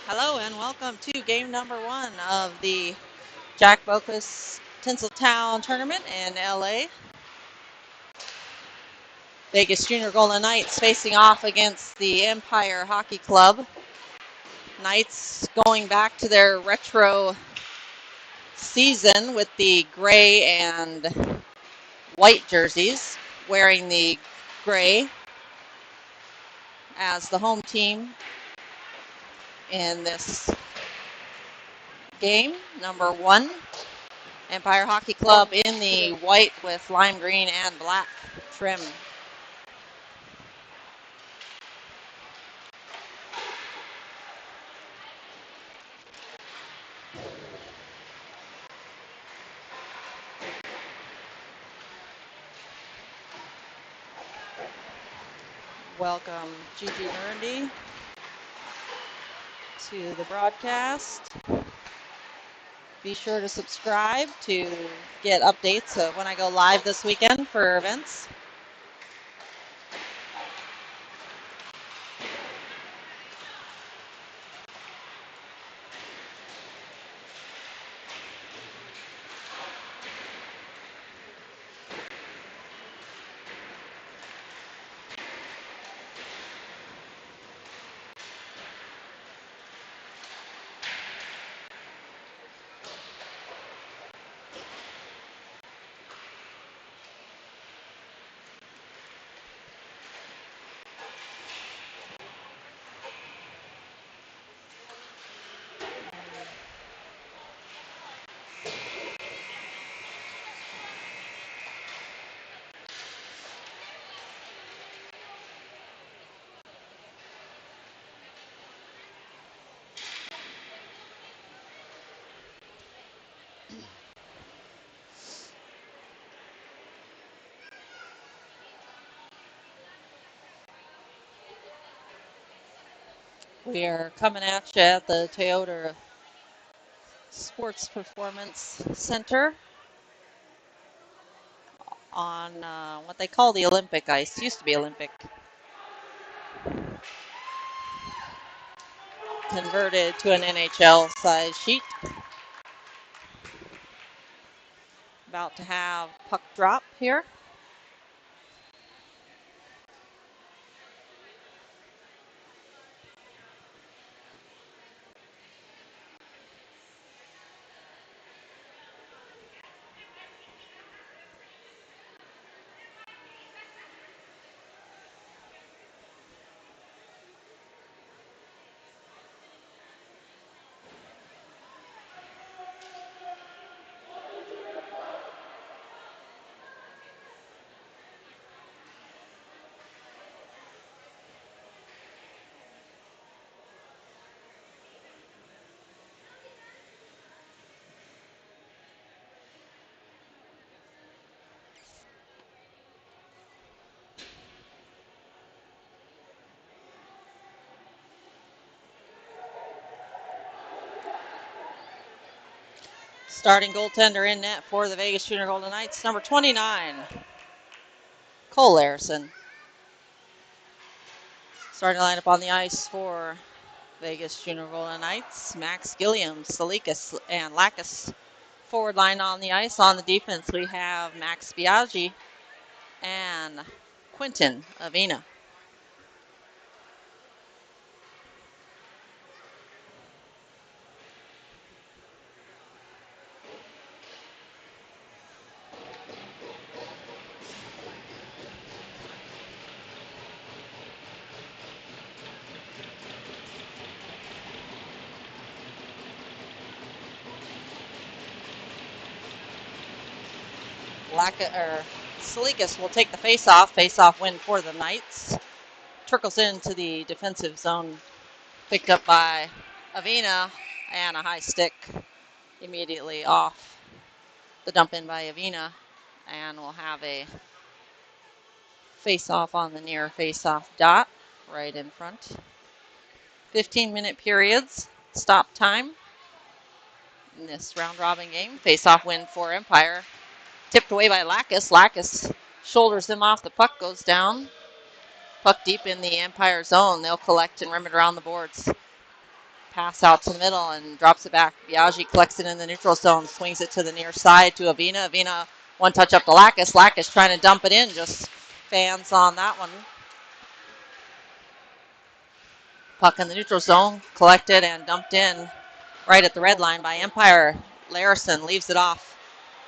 Hello and welcome to game number 1 of the Jack Bowkus Tinseltown tournament in LA. Vegas Junior Golden Knights facing off against the Empire Hockey Club. Knights going back to their retro season with the gray and white jerseys, wearing the gray as the home team in this game, number 1. Empire Hockey Club in the white with lime green and black trim. Welcome Gigi Murundi to the broadcast. Be sure to subscribe to get updates of when I go live this weekend for events. We are coming at you at the Toyota Sports Performance Center on what they call the Olympic ice. Used to be Olympic. Converted to an NHL size sheet. About to have puck drop here. Starting goaltender in net for the Vegas Junior Golden Knights, number 29, Cole Larison. Starting lineup on the ice for Vegas Junior Golden Knights, Max Gilliam, Salikas, and Lacus. Forward line on the ice. On the defense, we have Max Biaggi and Quinton Avina. Salikas will take the face-off. Face-off win for the Knights. Trickles into the defensive zone. Picked up by Avina, and a high stick immediately off the dump in by Avina. And we'll have a face-off on the near face-off dot right in front. 15-minute periods, stop time in this round-robin game. Face-off win for Empire. Tipped away by Lacus. Lacus shoulders him off. The puck goes down. Puck deep in the Empire zone. They'll collect and rim it around the boards. Pass out to the middle and drops it back. Biaggi collects it in the neutral zone. Swings it to the near side to Avina. Avina one touch up to Lacus. Lacus trying to dump it in. Just fans on that one. Puck in the neutral zone. Collected and dumped in right at the red line by Empire. Larison leaves it off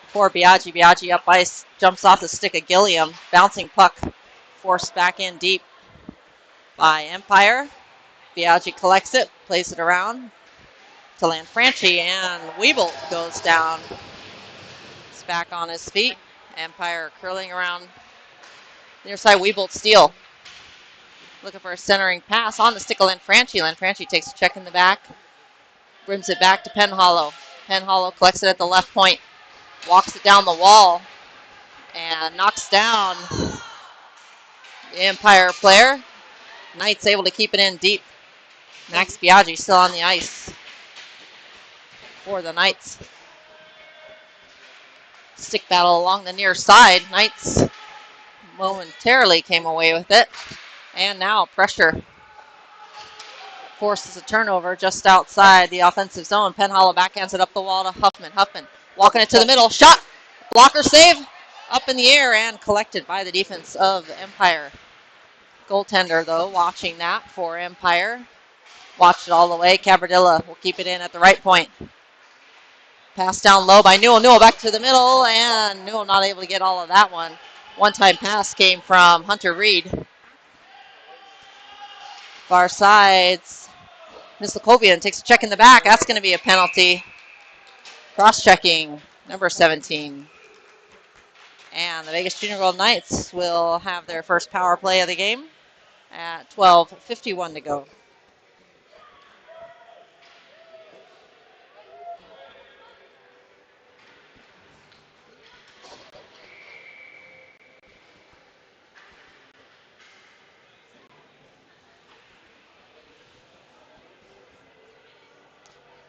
for Biaggi. Biaggi up ice. Jumps off the stick of Gilliam. Bouncing puck. Forced back in deep by Empire. Biaggi collects it. Plays it around to Lanfranchi. And Wiebolt goes down. He's back on his feet. Empire curling around near side. Wiebolt steal. Looking for a centering pass on the stick of Lanfranchi. Lanfranchi takes a check in the back. Rims it back to Penhollow. Penhollow collects it at the left point. Walks it down the wall. And knocks down the Empire player. Knights able to keep it in deep. Max Biaggi still on the ice for the Knights. Stick battle along the near side. Knights momentarily came away with it. And now pressure forces a turnover just outside the offensive zone. Penhollow backhands it up the wall to Huffman. Huffman walking it to the middle. Shot! Blocker save! Up in the air and collected by the defense of Empire. Goaltender, though, watching that for Empire. Watched it all the way. Cabardilla will keep it in at the right point. Pass down low by Newell. Newell back to the middle, and Newell not able to get all of that one. One-time pass came from Hunter Reed. Far sides. Mislakovian takes a check in the back. That's going to be a penalty. Cross-checking, number 17. And the Vegas Junior Gold Knights will have their first power play of the game at 12:51 to go.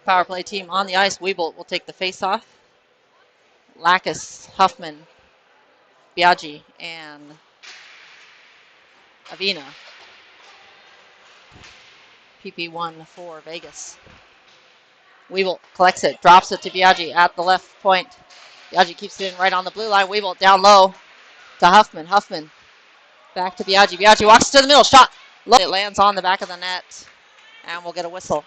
Power play team on the ice. Wiebolt will take the face-off. Lacus, Huffman, Biaggi, and Avina. PP1 for Vegas. Wiebolt collects it, drops it to Biaggi at the left point. Biaggi keeps it in right on the blue line. Wiebolt down low to Huffman. Huffman back to Biaggi. Biaggi walks to the middle. Shot. Low. It lands on the back of the net, and we'll get a whistle.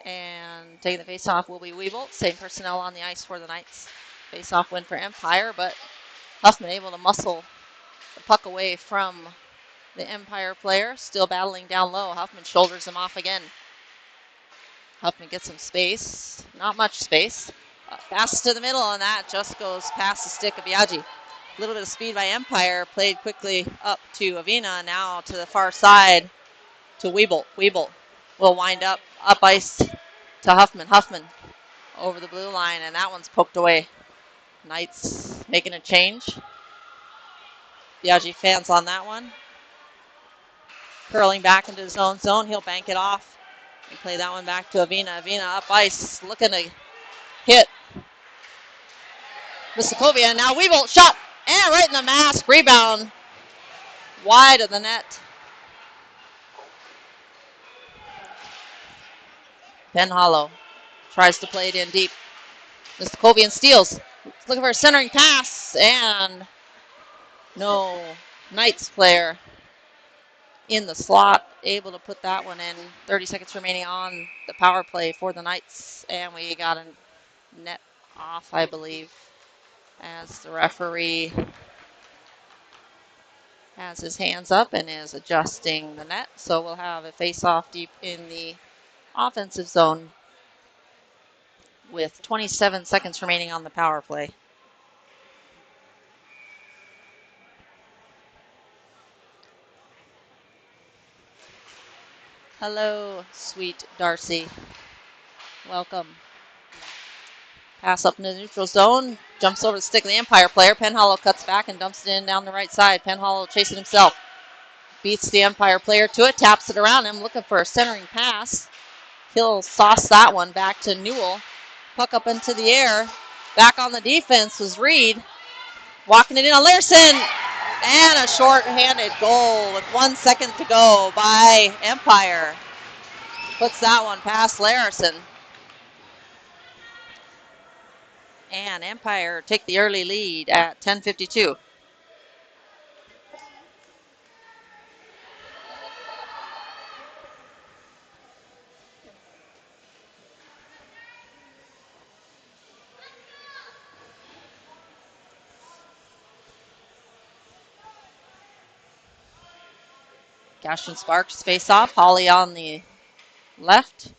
And taking the face-off will be Wiebolt. Same personnel on the ice for the Knights. Face-off win for Empire, but Huffman able to muscle the puck away from the Empire player. Still battling down low. Huffman shoulders him off again. Huffman gets some space. Not much space. Passes to the middle, and that just goes past the stick of Biaggi. A little bit of speed by Empire. Played quickly up to Avina. Now to the far side to Wiebolt. Wiebolt will wind up ice to Huffman. Huffman over the blue line, and that one's poked away. Knights making a change. Biaggi fans on that one. Curling back into his own zone. He'll bank it off and play that one back to Avina. Avina up ice, looking to hit Mislakovia. Now Wiebolt shot, and right in the mask. Rebound wide of the net. Penhollow tries to play it in deep. Mislakovian steals. Looking for a centering pass, and no. Knights player in the slot, able to put that one in. 30 seconds remaining on the power play for the Knights, and we got a net off, I believe, as the referee has his hands up and is adjusting the net. So we'll have a face-off deep in the offensive zone with 27 seconds remaining on the power play. Hello, sweet Darcy. Welcome. Pass up in the neutral zone. Jumps over the stick of the Empire player. Penhollow cuts back and dumps it in down the right side. Penhollow chasing himself. Beats the Empire player to it. Taps it around him. Looking for a centering pass. He'll sauce that one back to Newell. Puck up into the air. Back on the defense was Reed. Walking it in on Larson. And a short-handed goal with 1 second to go by Empire. Puts that one past Larson. And Empire take the early lead at 10:52. Cash and Sparks face off. Holly on the left.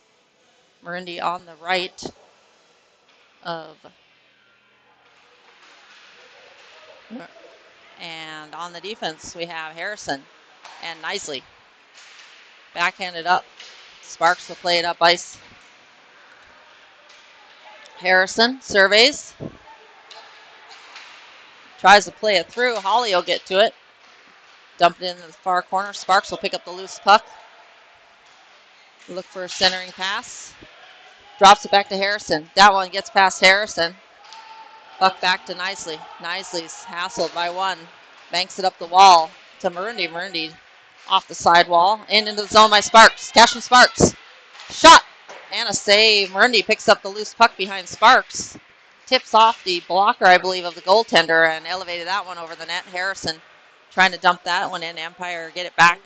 Marindy on the right of. And on the defense, we have Harrison and Nisley. Backhanded up. Sparks will play it up ice. Harrison surveys. Tries to play it through. Holly will get to it. Dump it in the far corner. Sparks will pick up the loose puck. Look for a centering pass. Drops it back to Harrison. That one gets past Harrison. Puck back to Nisley. Nisley's hassled by one. Banks it up the wall to Marindy. Marindy off the sidewall and into the zone by Sparks. Cash and Sparks. Shot and a save. Marindy picks up the loose puck behind Sparks. Tips off the blocker, I believe, of the goaltender and elevated that one over the net. Harrison trying to dump that one in. Empire get it back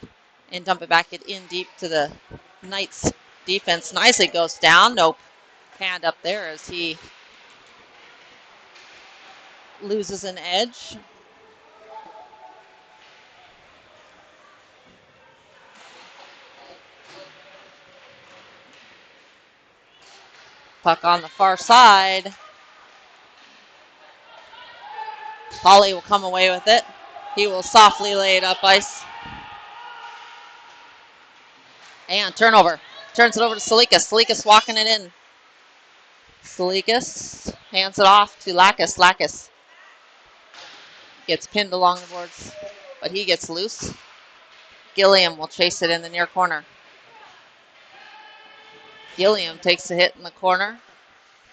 and dump it back in deep to the Knights defense. Nicely goes down. Nope. Hand up there as he loses an edge. Puck on the far side. Holly will come away with it. He will softly lay it up ice. And turnover. Turns it over to Salikas. Salikas walking it in. Salikas hands it off to Lacus. Lacus gets pinned along the boards, but he gets loose. Gilliam will chase it in the near corner. Gilliam takes a hit in the corner.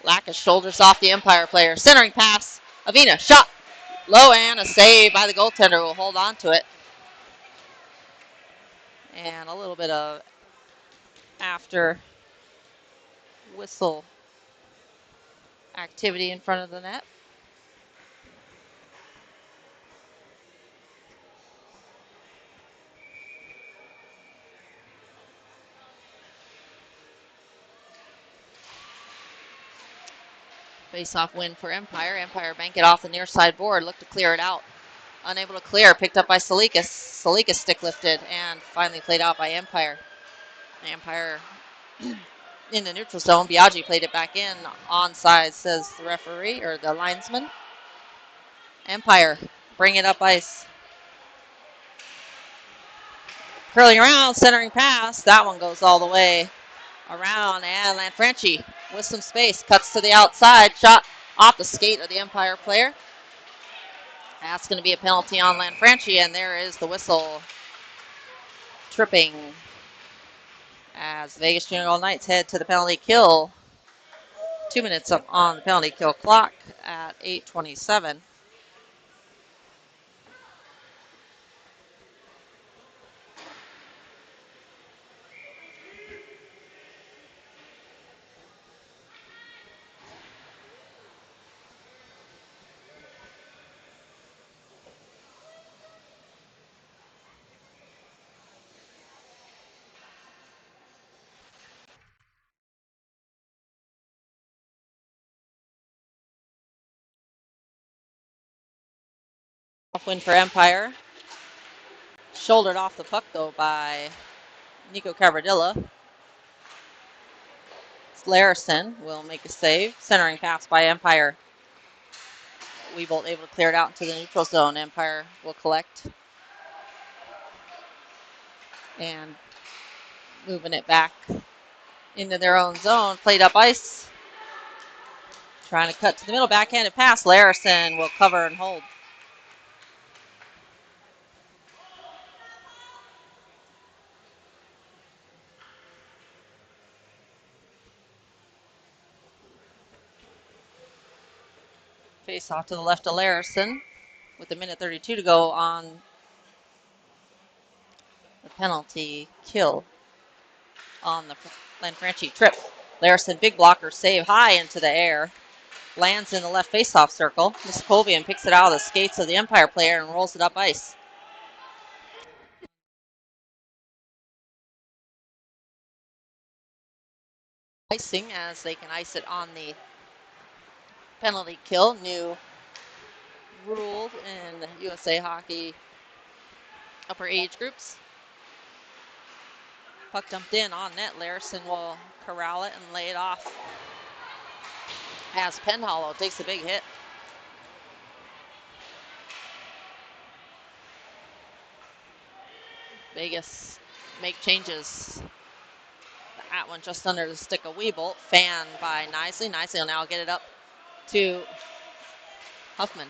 Lacus shoulders off the Empire player. Centering pass. Avina, shot. Low and a save by the goaltender who will hold on to it. And a little bit of after whistle activity in front of the net. Face-off win for Empire. Empire bank it off the near side board. Look to clear it out. Unable to clear. Picked up by Salikas. Salikas stick lifted and finally played out by Empire. Empire in the neutral zone. Biaggi played it back in. Onside, says the referee or the linesman. Empire bring it up ice. Curling around, centering pass. That one goes all the way around. And Lanfranchi with some space. Cuts to the outside. Shot off the skate of the Empire player. That's going to be a penalty on Lanfranchi. And there is the whistle. Tripping as Vegas Junior Knights head to the penalty kill. 2 minutes up on the penalty kill clock at 8:27. Win for Empire. Shouldered off the puck, though, by Nico Cavardilla. Larison will make a save. Centering pass by Empire. Weebolt able to clear it out into the neutral zone. Empire will collect. And moving it back into their own zone. Played up ice. Trying to cut to the middle. Backhanded pass. Larison will cover and hold. Face off to the left of Larison with a minute 32 to go on the penalty kill on the Lanfranchi trip. Larison, big blocker save high into the air. Lands in the left faceoff circle. Muskovian picks it out of the skates of the Empire player and rolls it up ice. Icing as they can ice it on the penalty kill. New rule in USA Hockey upper age groups. Puck dumped in on net. Larison will corral it and lay it off as Penhollow takes a big hit. Vegas make changes. That one just under the stick of Weebolt. Fanned by Nicely. Nicely will now get it up to Huffman.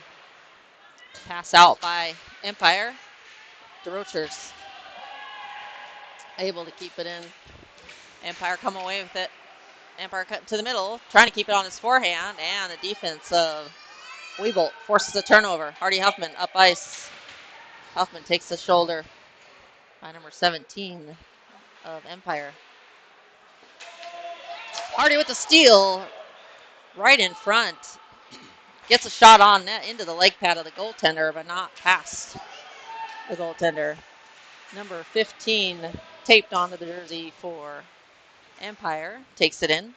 Pass out by Empire. DeRochers able to keep it in. Empire come away with it. Empire cut to the middle, trying to keep it on his forehand, and the defense of Weebolt forces a turnover. Hardy Huffman up ice. Huffman takes the shoulder by number 17 of Empire. Hardy with the steal right in front. Gets a shot on net into the leg pad of the goaltender, but not past the goaltender. Number 15 taped onto the jersey for Empire. Takes it in.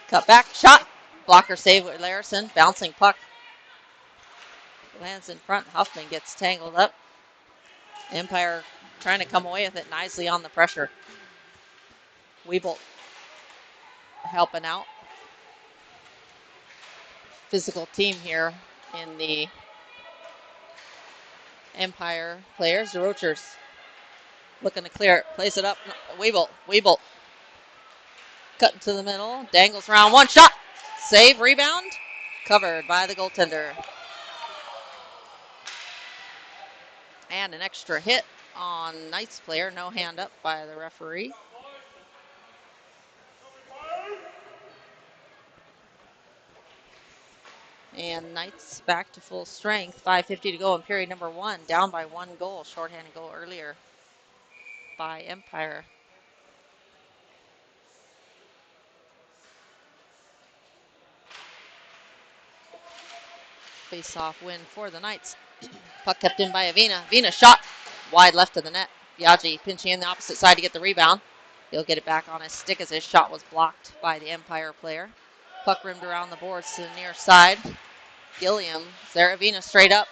Cut back, shot. Blocker save with Larison. Bouncing puck. Lands in front. Huffman gets tangled up. Empire trying to come away with it nicely on the pressure. Weebolt helping out. Physical team here in the Empire players. The Roachers looking to clear it. Plays it up. Weebolt. Cutting to the middle. Dangles around. One shot. Save. Rebound. Covered by the goaltender. And an extra hit on Knights player. No hand up by the referee. And Knights back to full strength. 5:50 to go in period number 1. Down by 1 goal. Shorthanded goal earlier by Empire. Face-off win for the Knights. Puck kept in by Avina. Avina shot wide left of the net. Biaggi pinching in the opposite side to get the rebound. He'll get it back on his stick as his shot was blocked by the Empire player. Puck rimmed around the boards to the near side. Gilliam, Zaravina straight up.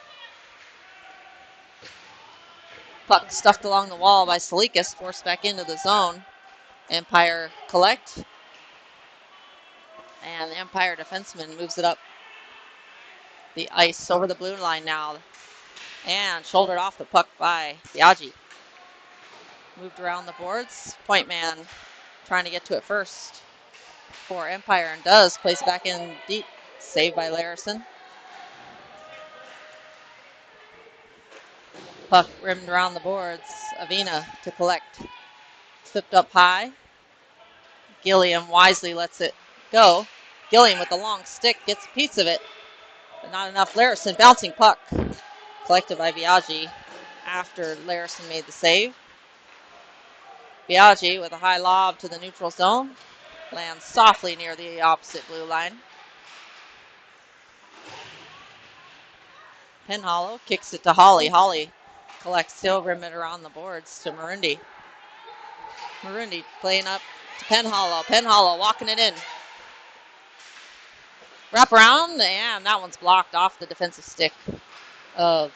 Puck stuffed along the wall by Salikas, forced back into the zone. Empire collect. And the Empire defenseman moves it up the ice over the blue line now. And shouldered off the puck by Biaggi. Moved around the boards. Point man trying to get to it first for Empire and does. Plays back in deep. Saved by Larison. Puck rimmed around the boards. Avina to collect. Flipped up high. Gilliam wisely lets it go. Gilliam with the long stick gets a piece of it, but not enough. Larison bouncing puck. Collected by Biaggi after Larison made the save. Biaggi with a high lob to the neutral zone. Lands softly near the opposite blue line. Penhollow kicks it to Holly. Holly collects still, rim it around the boards to Marundi. Marundi playing up to Penhollow. Penhollow walking it in. Wrap around, and that one's blocked off the defensive stick of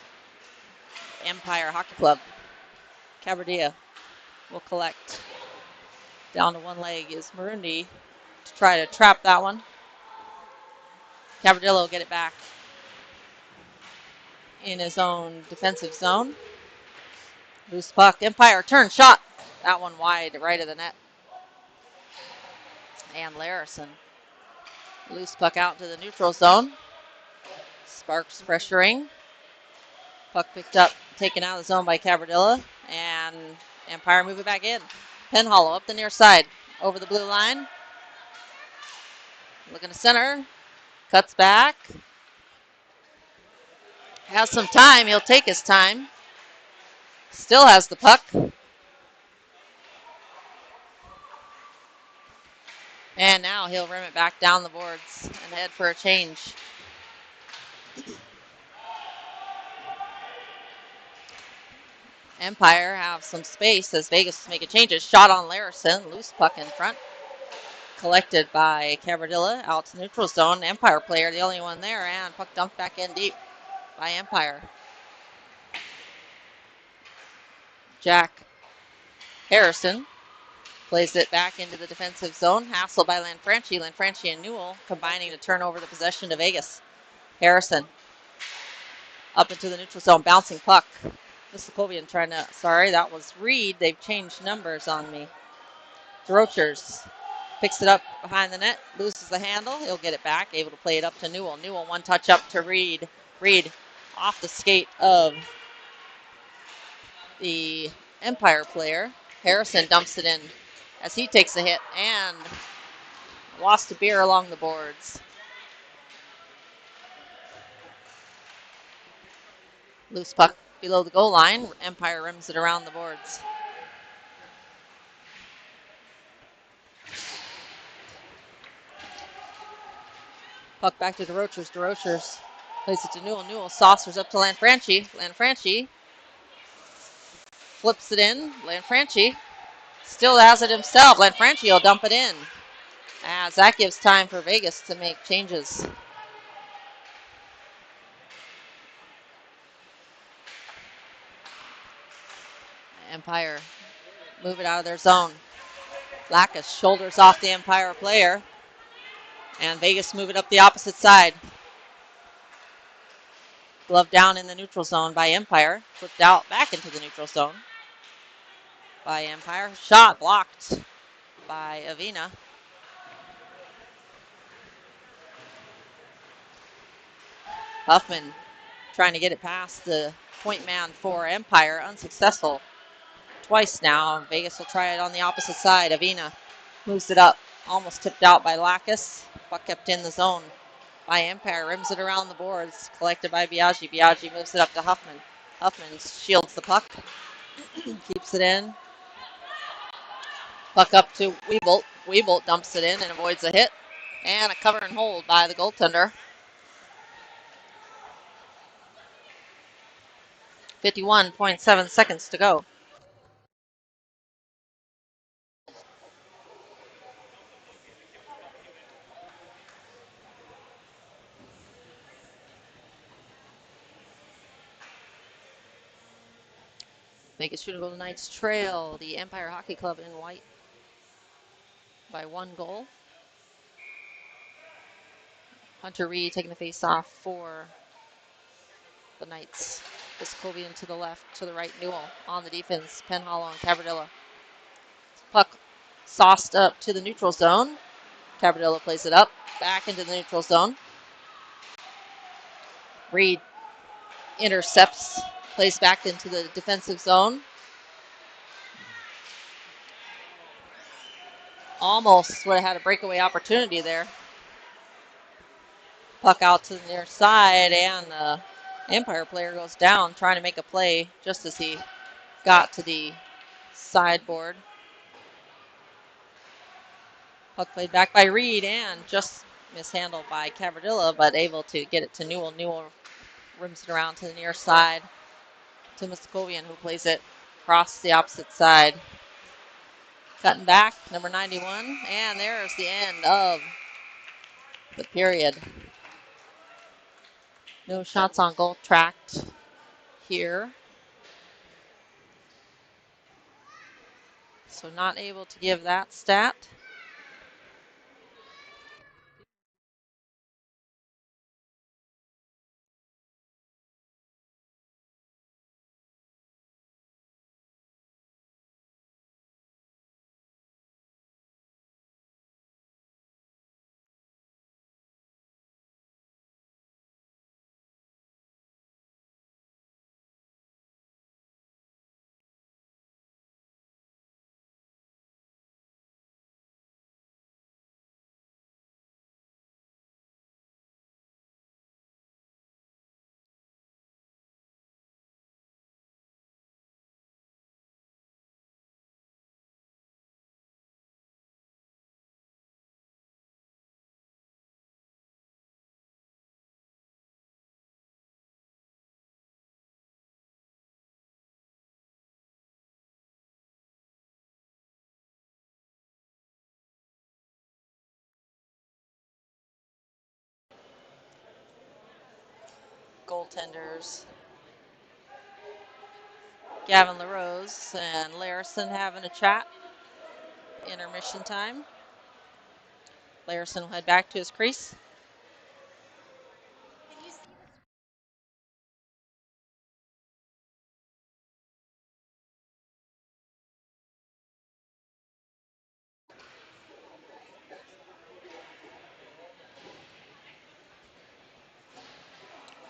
Empire Hockey Club. Cabardilla will collect. Down to one leg is Marundi to try to trap that one. Cabardilla will get it back in his own defensive zone. Loose puck. Empire turn shot. That one wide right of the net. And Larison. Loose puck out to the neutral zone. Sparks pressuring. Puck picked up, taken out of the zone by Cabardilla. And Empire move it back in. Penhollow up the near side. Over the blue line. Looking to center. Cuts back. Has some time. He'll take his time. Still has the puck. And now he'll rim it back down the boards and head for a change. Empire have some space as Vegas is making changes. Shot on Larison. Loose puck in front. Collected by Cabardilla out to neutral zone. Empire player, the only one there, and puck dumped back in deep by Empire. Jack Harrison plays it back into the defensive zone. Hassle by Lanfranchi. Lanfranchi and Newell combining to turn over the possession to Vegas. Harrison up into the neutral zone. Bouncing puck. Miskovian trying to, sorry, that was Reed. They've changed numbers on me. Drochers picks it up behind the net. Loses the handle. He'll get it back. Able to play it up to Newell. Newell one touch up to Reed. Reed off the skate of the Empire player. Harrison dumps it in as he takes a hit and lost a beer along the boards. Loose puck below the goal line. Empire rims it around the boards. Puck back to DeRochers. DeRochers plays it to Newell. Newell saucers up to Lanfranchi. Lanfranchi flips it in. Lanfranchi still has it himself. Lanfranchi will dump it in as that gives time for Vegas to make changes. Empire move it out of their zone. Bowkus shoulders off the Empire player. And Vegas move it up the opposite side. Glove down in the neutral zone by Empire. Flipped out back into the neutral zone by Empire. Shot blocked by Avina. Huffman trying to get it past the point man for Empire. Unsuccessful twice now. Vegas will try it on the opposite side. Avina moves it up. Almost tipped out by Bowkus. Puck kept in the zone by Empire. Rims it around the boards. Collected by Biaggi. Biaggi moves it up to Huffman. Huffman shields the puck. Keeps it in. Puck up to Weebolt. Weebolt dumps it in and avoids a hit. And a cover and hold by the goaltender. 51.7 seconds to go. Vegas Shooting Golden Knights trail the Empire Hockey Club in white by 1 goal. Hunter Reed taking the face off for the Knights. Miskovian to the left, to the right, Newell on the defense. Penhollow and Cabardilla. Puck sauced up to the neutral zone. Cabardilla plays it up, back into the neutral zone. Reed intercepts, plays back into the defensive zone. Almost would have had a breakaway opportunity there. Puck out to the near side, and the Empire player goes down trying to make a play just as he got to the sideboard. Puck played back by Reed and just mishandled by Cabardilla, but able to get it to Newell. Newell rims it around to the near side to Miskovian, who plays it across the opposite side. Cutting back, number 91, and there's the end of the period. No shots on goal tracked. here. So not able to give that stat. Goaltenders Gavin LaRose and Larison having a chat. Intermission time. Larison will head back to his crease.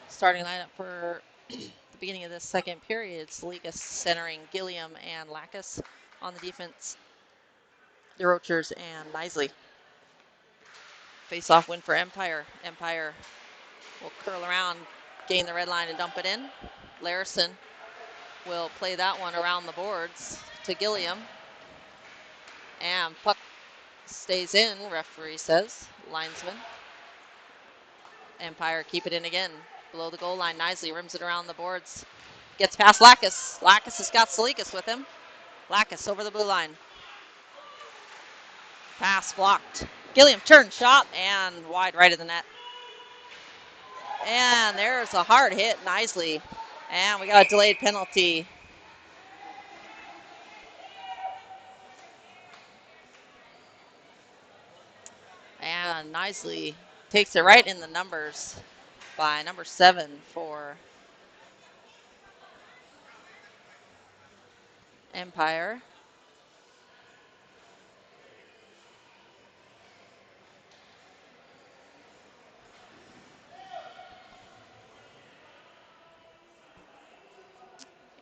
Starting lineup for the beginning of this second period, Salikas centering Gilliam and Lacus. On the defense, DeRochers and Nisley. Face-off win for Empire. Empire will curl around, gain the red line and dump it in. Larison will play that one around the boards to Gilliam. And puck stays in, referee says. Linesman. Empire keep it in again. Below the goal line, Nisley rims it around the boards. Gets past Lacus. Lacus has got Salikas with him. Lacus over the blue line. Pass blocked. Gilliam turn shot and wide right of the net. And there's a hard hit, Nisley. And we got a delayed penalty. And Nisley takes it right in the numbers by number 7 for Empire.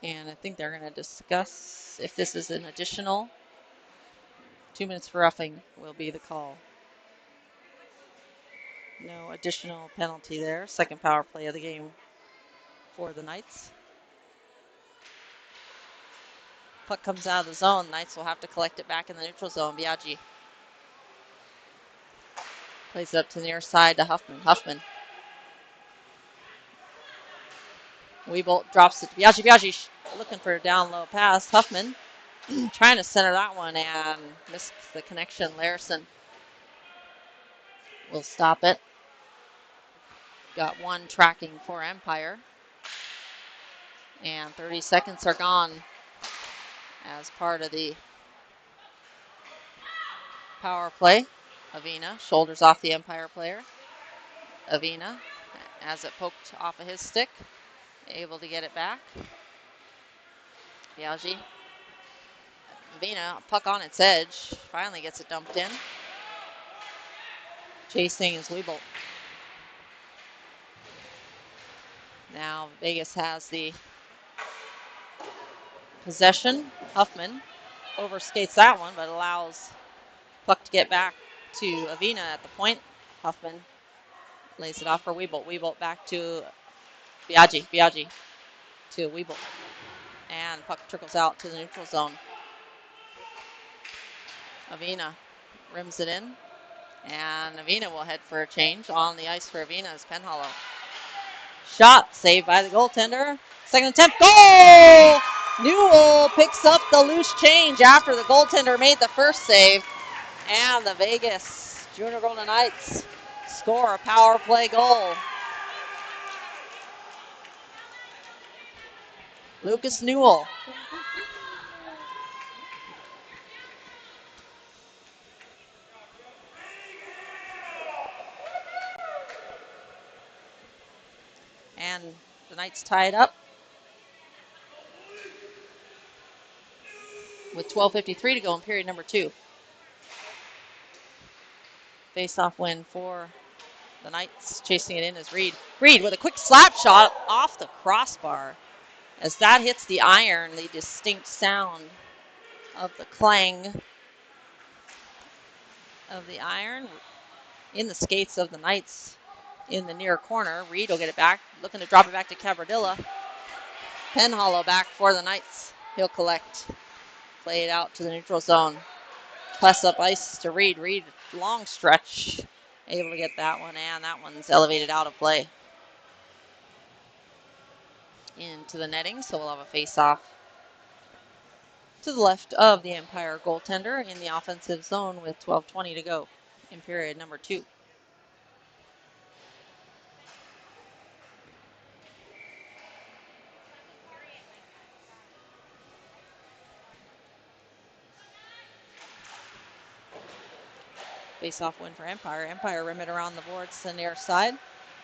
And I think they're going to discuss if this is an additional. 2 minutes for roughing will be the call. No additional penalty there. Second power play of the game for the Knights. Puck comes out of the zone. Knights will have to collect it back in the neutral zone. Biaggi plays it up to the near side to Huffman. Huffman. Weebolt drops it to Biaggi. Biaggi looking for a down low pass. Huffman trying to center that one and missed the connection. Larison will stop it. Got one tracking for Empire. And 30 seconds are gone as part of the power play. Avina shoulders off the Empire player. Avina, as it poked off of his stick, able to get it back. Biaggi. Avina, puck on its edge, finally gets it dumped in. Chasing is Weebolt. Now Vegas has the possession. Huffman overskates that one, but allows puck to get back to Avina at the point. Huffman lays it off for Weebolt. Weebolt back to Biaggi. Biaggi to Weebolt. And puck trickles out to the neutral zone. Avina rims it in. And Avina will head for a change. On the ice for Avina is Penhollow. Shot saved by the goaltender. Second attempt. Goal! Newell picks up the loose change after the goaltender made the first save. And the Vegas Junior Golden Knights score a power play goal. Lucas Newell. And the Knights tied up with 12:53 to go in period number 2. Face-off win for the Knights. Chasing it in is Reed. Reed with a quick slap shot off the crossbar. As that hits the iron, the distinct sound of the clang of the iron in the skates of the Knights in the near corner. Reed will get it back, looking to drop it back to Cabradilla. Penhollow back for the Knights. He'll collect. Play it out to the neutral zone. Press up ice to Reed. Reed, long stretch. Able to get that one, and that one's elevated out of play. Into the netting, so we'll have a face-off to the left of the Empire goaltender in the offensive zone with 12:20 to go in period number 2. Face-off win for Empire. Empire rim it around the boards to the near side.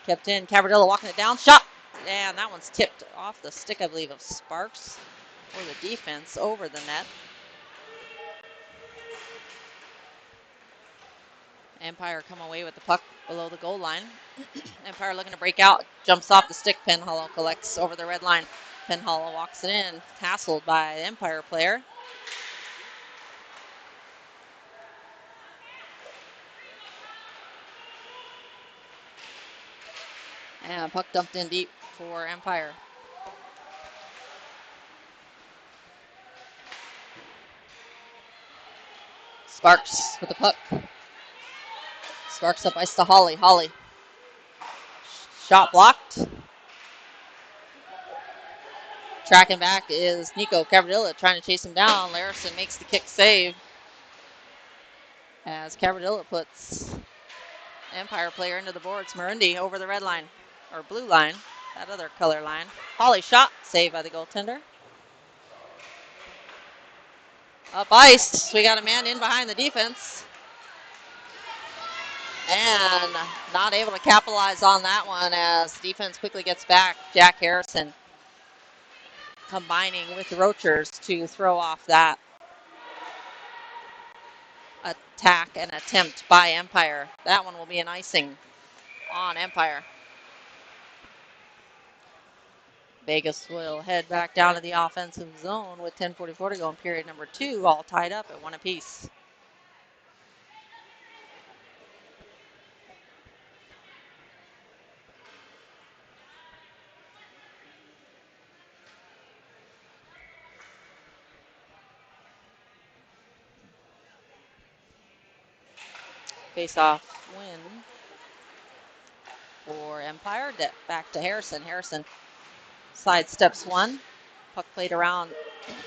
Kept in. Cabradilla walking it down. Shot! And that one's tipped off the stick, I believe, of Sparks for the defense over the net. Empire come away with the puck below the goal line. Empire looking to break out. Jumps off the stick. Penhollow collects over the red line. Penhollow walks it in. Tasseled by the Empire player. And puck dumped in deep for Empire. Sparks with the puck. Sparks up ice to Holly. Holly. Shot blocked. Tracking back is Nico Cabradilla trying to chase him down. Larison makes the kick save as Cabradilla puts Empire player into the boards. Marundi over the red line, or blue line, that other color line. Holly shot, saved by the goaltender. Up ice, we got a man in behind the defense. And not able to capitalize on that one as defense quickly gets back. Jack Harrison combining with the Roachers to throw off that attack and attempt by Empire. That one will be an icing on Empire. Vegas will head back down to the offensive zone with 10:44 to go in period number 2, all tied up at 1 apiece. Face-off win for Empire. Back to Harrison. Harrison sidesteps one. Puck played around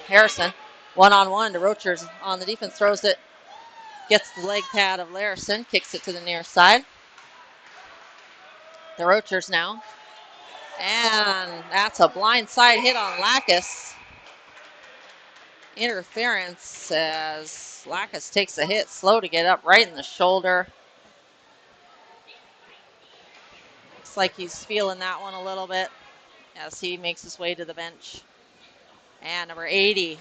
Harrison. One-on-one to Roachers on the defense. Throws it. Gets the leg pad of Larison. Kicks it to the near side. The Roachers now. And that's a blind side hit on Lacus. Interference as Lacus takes a hit. Slow to get up, right in the shoulder. Looks like he's feeling that one a little bit as he makes his way to the bench. And number 80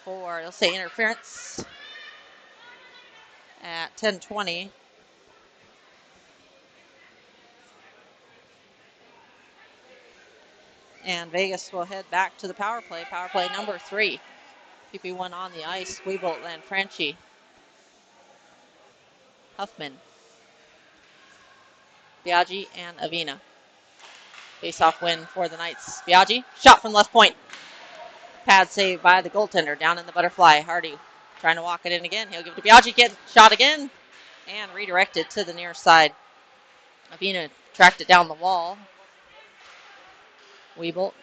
for, they'll say interference at 10:20. And Vegas will head back to the power play. Power play number 3. PP1 on the ice. Weebolt, Lanfranchi, Huffman, Biaggi, and Avina. Face-off win for the Knights. Biaggi, shot from left point. Pad save by the goaltender down in the butterfly. Hardy trying to walk it in again. He'll give it to Biaggi. Get shot again. And redirected to the near side. Avina tracked it down the wall. Weebolt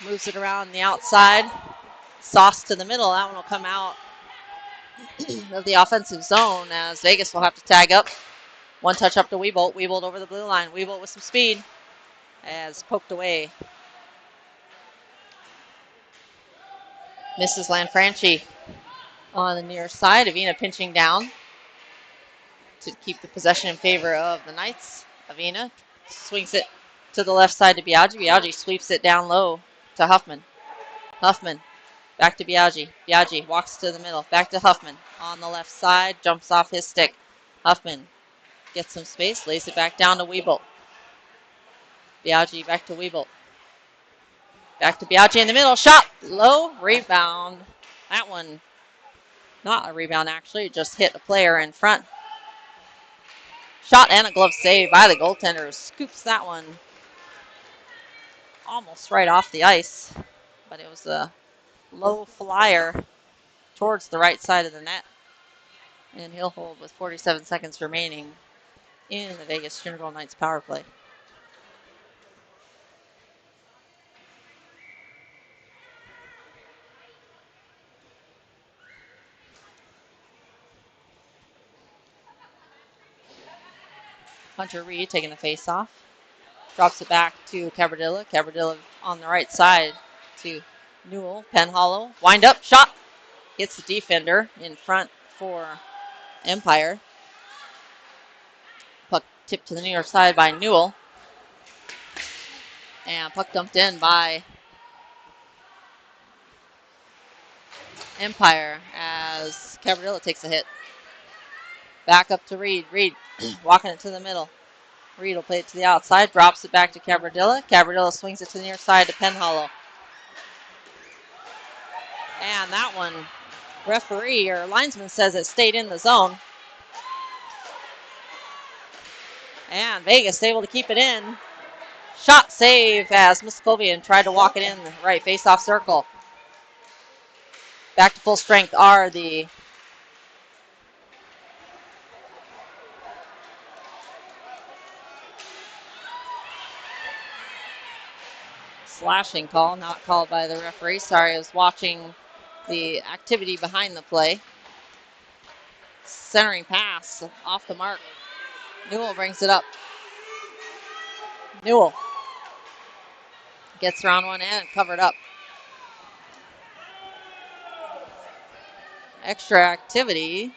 moves it around the outside. Sauce to the middle. That one will come out of the offensive zone as Vegas will have to tag up. One touch up to Weebolt. Weebolt over the blue line. Weebolt with some speed as poked away Misses Lanfranchi on the near side. Avina pinching down to keep the possession in favor of the Knights. Avina swings it to the left side to Biaggi. Biaggi sweeps it down low to Huffman. Huffman back to Biaggi. Biaggi walks to the middle. Back to Huffman on the left side. Jumps off his stick. Huffman gets some space. Lays it back down to Wiebolt. Biaggi back to Wiebolt. Back to Biaggi in the middle. Shot. Low. Rebound. That one, not a rebound actually. It just hit a player in front. Shot and a glove save by the goaltender. Scoops that one almost right off the ice. But it was a low flyer towards the right side of the net. And he'll hold with 47 seconds remaining in the Vegas Junior Gold Knights power play. Hunter Reed taking the face off. Drops it back to Cabradilla. Cabradilla on the right side to Newell. Penhollow. Wind up. Shot. Hits the defender in front for Empire. Puck tipped to the near side by Newell. And puck dumped in by Empire as Cabradilla takes a hit. Back up to Reed. Reed walking it to the middle. Reed will play it to the outside. Drops it back to Cabradilla. Cabradilla swings it to the near side to Penhollow. And that one, referee or linesman says it stayed in the zone. And Vegas able to keep it in. Shot save as Muskovian tried to walk it in the right face-off circle. Back to full strength are the slashing call, not called by the referee. Sorry, I was watching the activity behind the play. Centering pass off the mark. Newell brings it up. Newell gets around one end, covered up. Extra activity.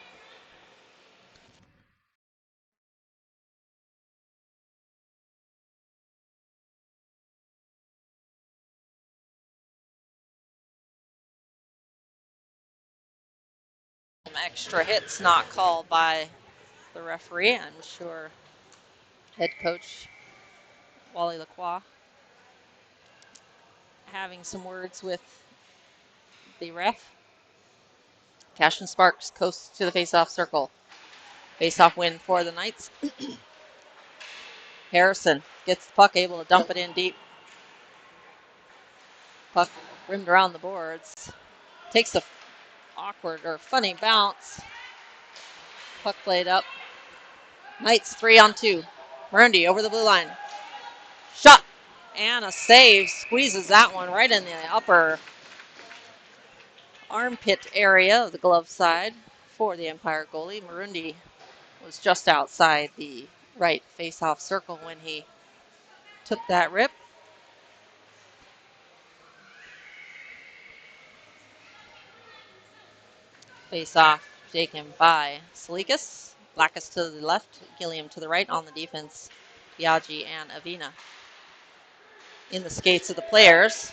Some extra hits not called by the referee. I'm sure head coach Wally Lacroix having some words with the ref. Cashin Sparks coasts to the face-off circle. Face-off win for the Knights. Harrison gets the puck, able to dump it in deep. Puck rimmed around the boards. Takes a awkward or funny bounce. Puck played up. Knights 3-on-2. Marundi over the blue line. Shot and a save. Squeezes that one right in the upper armpit area of the glove side for the Empire goalie. Marundi was just outside the right face-off circle when he took that rip. Face-off taken by Salikas. Blackus to the left, Gilliam to the right on the defense. Biaggi and Avina in the skates of the players.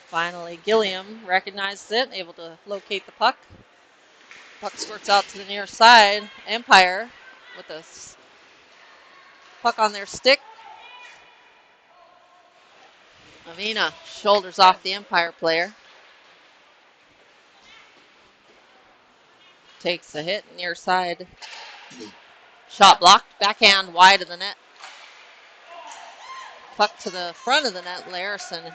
Finally, Gilliam recognizes it, able to locate the puck. Puck squirts out to the near side. Empire with the puck on their stick. Avina shoulders off the Empire player. Takes a hit, near side. Shot blocked, backhand wide of the net. Puck to the front of the net, Larison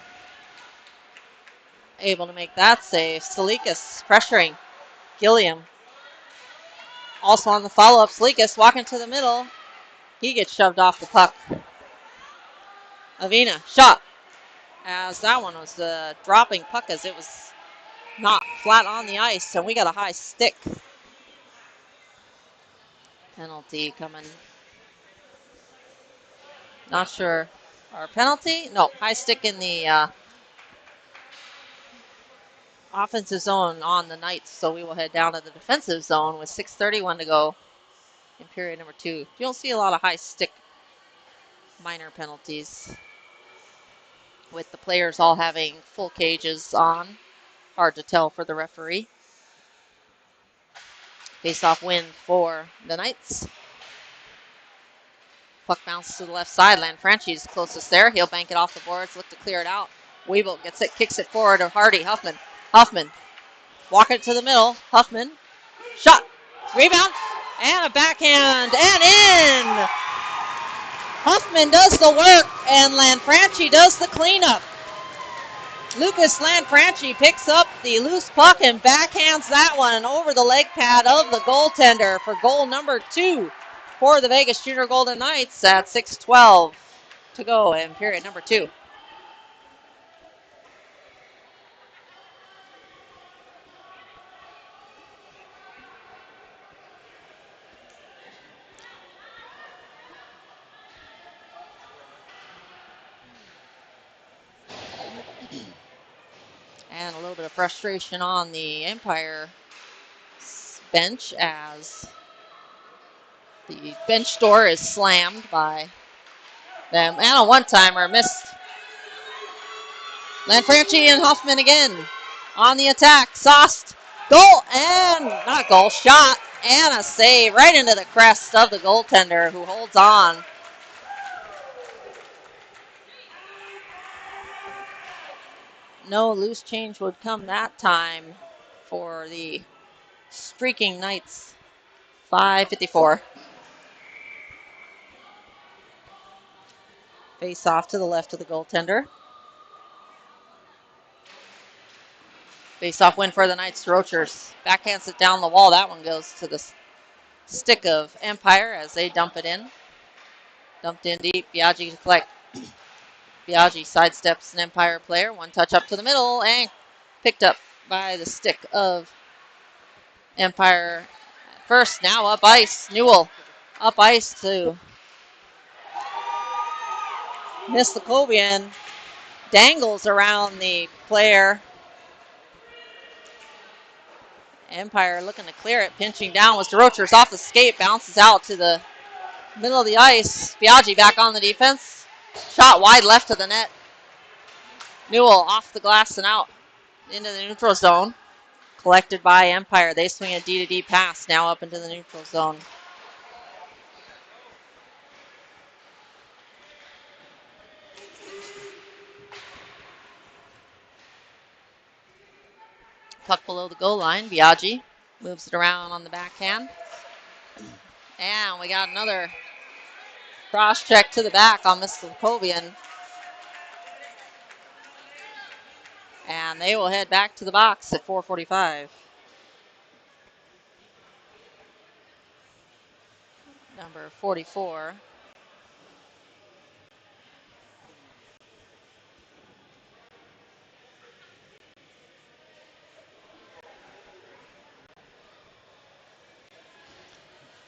able to make that save. Salikas pressuring Gilliam. Also on the follow-up, Salikas walking to the middle. He gets shoved off the puck. Avina, shot. As that one was the dropping puck as it was not flat on the ice, and we got a high stick. Penalty coming. Not sure. Our penalty? No, high stick in the offensive zone on the Knights, so we will head down to the defensive zone with 6:31 to go in period number 2. You don't see a lot of high stick minor penalties with the players all having full cages on. Hard to tell for the referee. Face-off win for the Knights. Puck bounces to the left side. Lanfranchi's closest there. He'll bank it off the boards, look to clear it out. Weeble gets it, kicks it forward to Hardy. Huffman. Walk it to the middle. Huffman. Shot. Rebound. And a backhand. And in. Huffman does the work, and Lanfranchi does the cleanup. Lucas Lanfranchi picks up the loose puck and backhands that one over the leg pad of the goaltender for goal number 2 for the Vegas Junior Golden Knights at 6:12 to go in period number 2. And a little bit of frustration on the Empire bench as the bench door is slammed by them. And a one-timer missed. Lanfranchi and Huffman again on the attack. Sost, goal, and not goal, shot, and a save right into the crest of the goaltender who holds on. No loose change would come that time for the streaking Knights. 5:54. Face off to the left of the goaltender. Face off win for the Knights. Rochers backhands it down the wall. That one goes to the stick of Empire as they dump it in. Dumped in deep. Biaggi to collect. Biaggi sidesteps an Empire player. One touch up to the middle and picked up by the stick of Empire. First, now up ice. Newell up ice to miss the Kobian. Dangles around the player. Empire looking to clear it. Pinching down was DeRochers off the skate. Bounces out to the middle of the ice. Biaggi back on the defense. Shot wide left of the net. Newell off the glass and out into the neutral zone. Collected by Empire. They swing a D-to-D pass now up into the neutral zone. Puck below the goal line. Biaggi moves it around on the backhand. And we got another cross check to the back on Mr. Kobian. And they will head back to the box at 4:45. Number 44.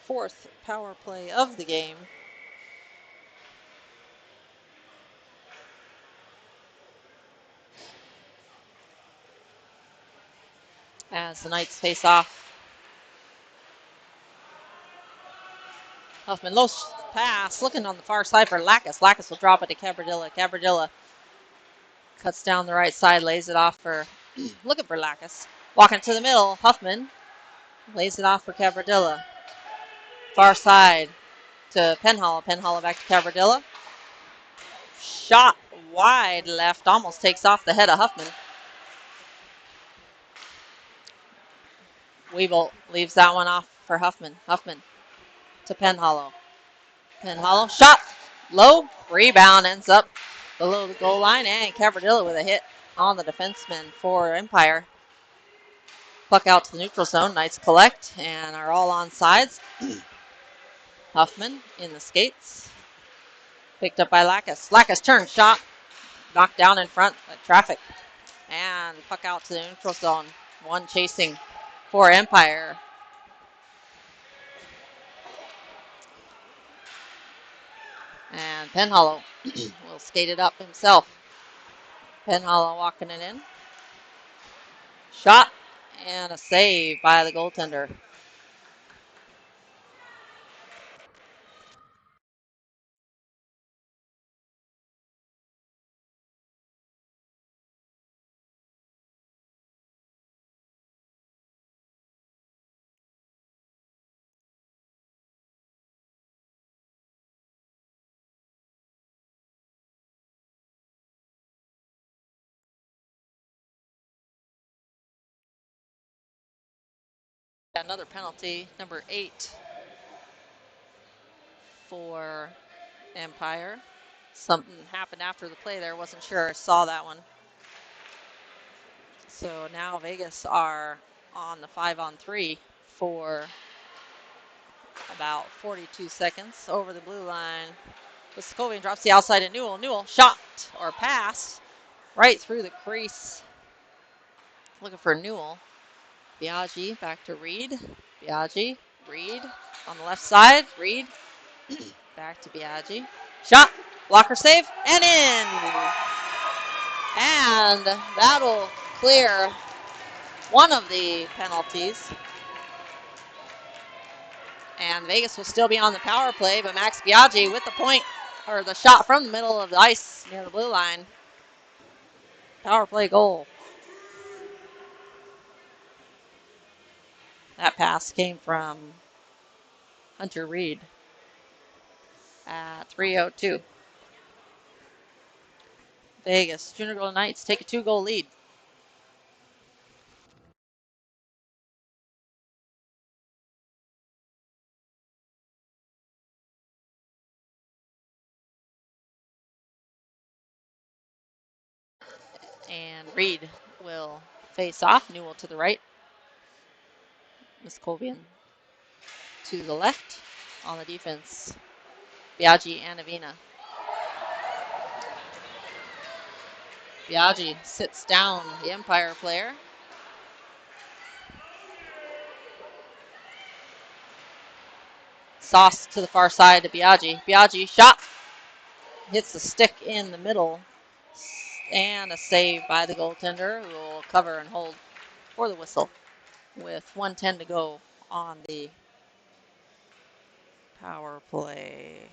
Fourth power play of the game. As the Knights face off. Huffman, low pass, looking on the far side for Lacus. Lacus will drop it to Cabradilla. Cabradilla cuts down the right side, lays it off for, looking for Lacus. Walking to the middle, Huffman lays it off for Cabradilla. Far side to Penhall. Penhall back to Cabradilla. Shot wide left, almost takes off the head of Huffman. Weeble leaves that one off for Huffman. Huffman to Penhollow. Penhollow, shot, low, rebound, ends up below the goal line, and Cabradilla with a hit on the defenseman for Empire. Puck out to the neutral zone. Knights collect and are all on sides. Huffman in the skates. Picked up by Lacus. Lacus turn, shot, knocked down in front at traffic. And puck out to the neutral zone. One chasing for Empire. And Penhollow will skate it up himself. Penhollow walking it in. Shot and a save by the goaltender. Another penalty, number 8 for Empire. Something happened after the play there. Wasn't sure. I saw that one. So now Vegas are on the 5-on-3 for about 42 seconds over the blue line. Vescovian drops the outside at Newell. Newell shot or pass right through the crease. Looking for Newell. Biaggi back to Reed. Biaggi, Reed on the left side. Reed back to Biaggi. Shot, blocker save, and in. And that'll clear one of the penalties. And Vegas will still be on the power play, but Max Biaggi with the point, or the shot from the middle of the ice near the blue line. Power play goal. That pass came from Hunter Reed at 3:02. Vegas Junior Golden Knights take a 2-goal lead. And Reed will face off. Newell to the right. Vescovian to the left. On the defense, Biaggi and Avina. Biaggi sits down the Empire player. Sauce to the far side to Biaggi. Biaggi shot. Hits the stick in the middle. And a save by the goaltender, who will cover and hold for the whistle with 1:10 to go on the power play.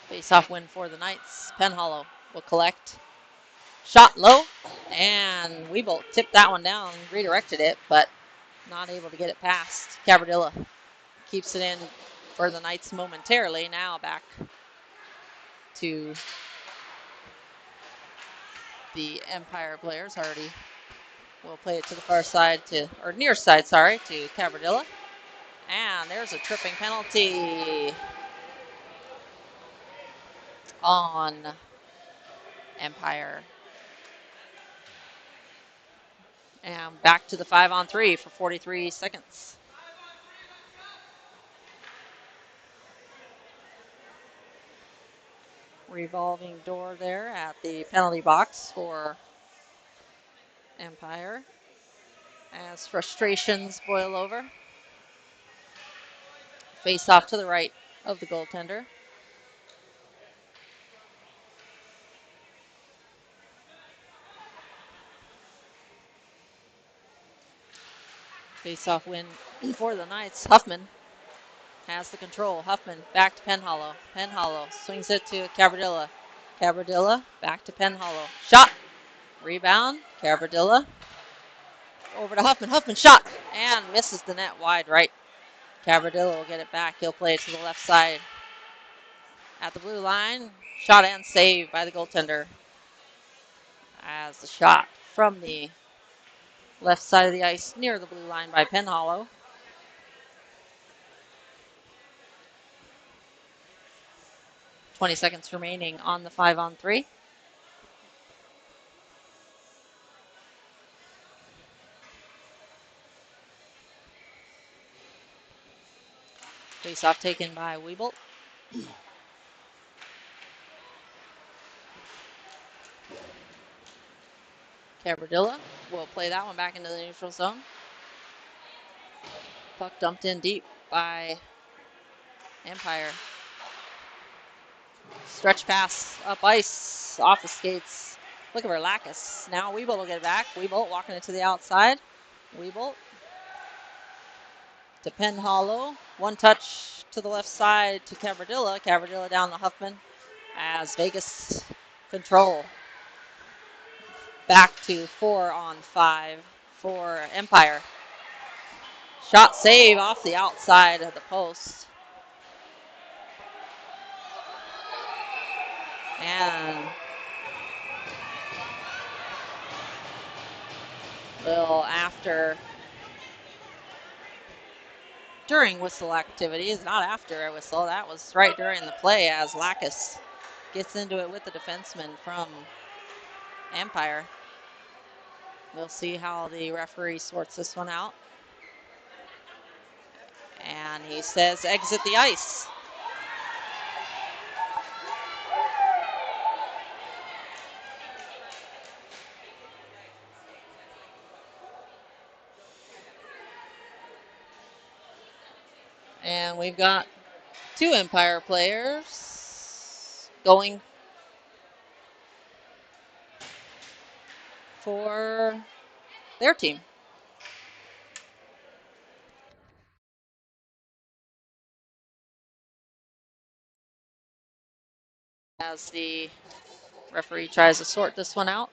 Face-off win for the Knights. Penhollow will collect. Shot low, and Weebolt tipped that one down, redirected it, but not able to get it past. Cabardilla keeps it in for the Knights momentarily. Now back to the Empire players. Hardy will play it to the far side to, or near side, sorry, to Cabardilla. And there's a tripping penalty on Empire. And back to the 5-on-3 for 43 seconds. Revolving door there at the penalty box for Empire as frustrations boil over. Face off to the right of the goaltender. Face off win for the Knights. Huffman has the control. Huffman back to Penhollow. Penhollow swings it to Cabardilla. Cabardilla back to Penhollow. Shot. Rebound. Cabardilla over to Huffman. Huffman shot and misses the net wide right. Cabardilla will get it back. He'll play it to the left side at the blue line. Shot and save by the goaltender as the shot from the left side of the ice near the blue line by Penhollow. .20 seconds remaining on the 5-on-3. Face-off taken by Weebolt. Cabardilla will play that one back into the neutral zone. Puck dumped in deep by Empire. Stretch pass up ice, off the skates. Looking for Bowkus. Now Weebolt will get it back. Weebolt walking it to the outside. Weebolt to Penn Hollow. One touch to the left side to Cavardilla. Cavardilla down to Huffman as Vegas control. Back to 4-on-5 for Empire. Shot save off the outside of the post. And during whistle activity, is not after a whistle. That was right during the play as Bowkus gets into it with the defenseman from Empire. We'll see how the referee sorts this one out. And he says exit the ice. And we've got 2 Empire players going for their team. As the referee tries to sort this one out.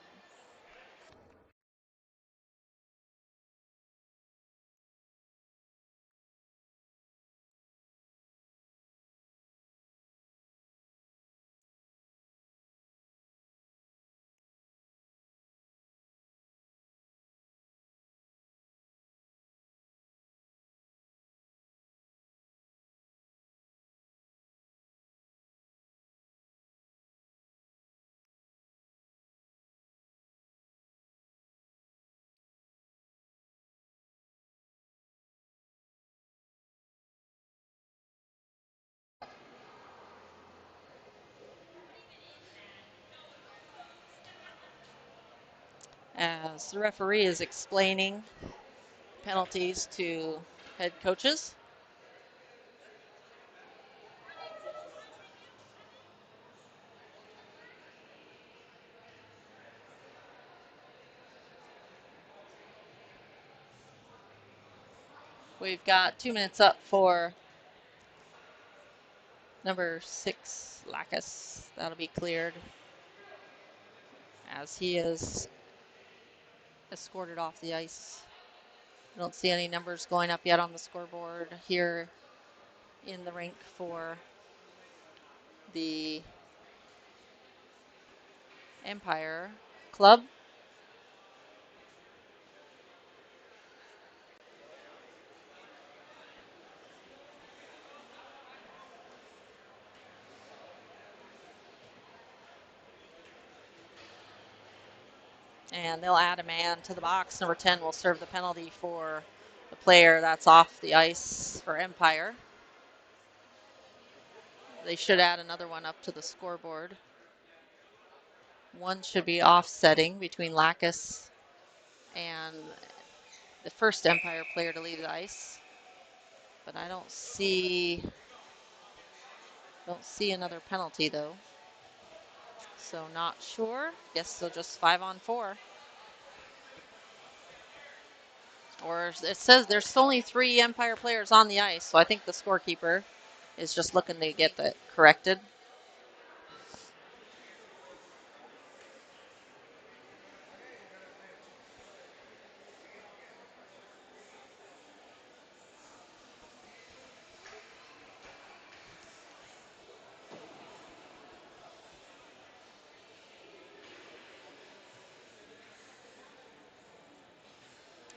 As the referee is explaining penalties to head coaches. We've got 2 minutes up for number 6, Bowkus. That'll be cleared as he is escorted off the ice. I don't see any numbers going up yet on the scoreboard here in the rink for the Empire Club. And they'll add a man to the box. Number 10 will serve the penalty for the player that's off the ice for Empire. They should add another one up to the scoreboard. One should be offsetting between Bowkus and the first Empire player to leave the ice. But I don't see another penalty though. So not sure. Guess they'll just 5-on-4. Or it says there's only 3 Empire players on the ice, so I think the scorekeeper is just looking to get that corrected.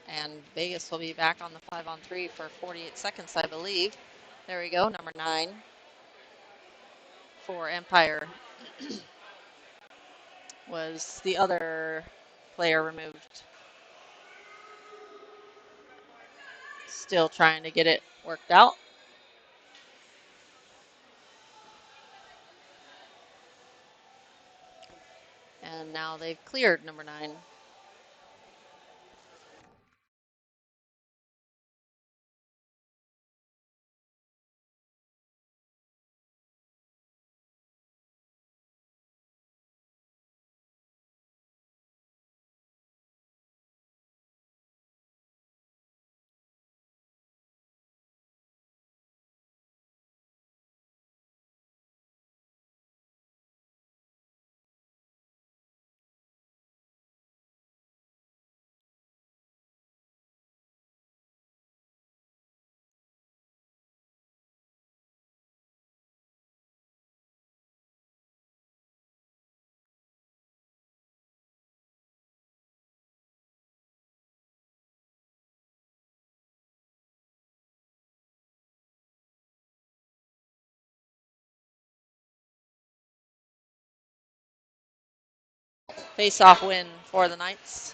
And Vegas will be back on the 5-on-3 for 48 seconds, I believe. There we go, number 9 for Empire was the other player removed. Still trying to get it worked out. And now they've cleared number 9. Face-off win for the Knights.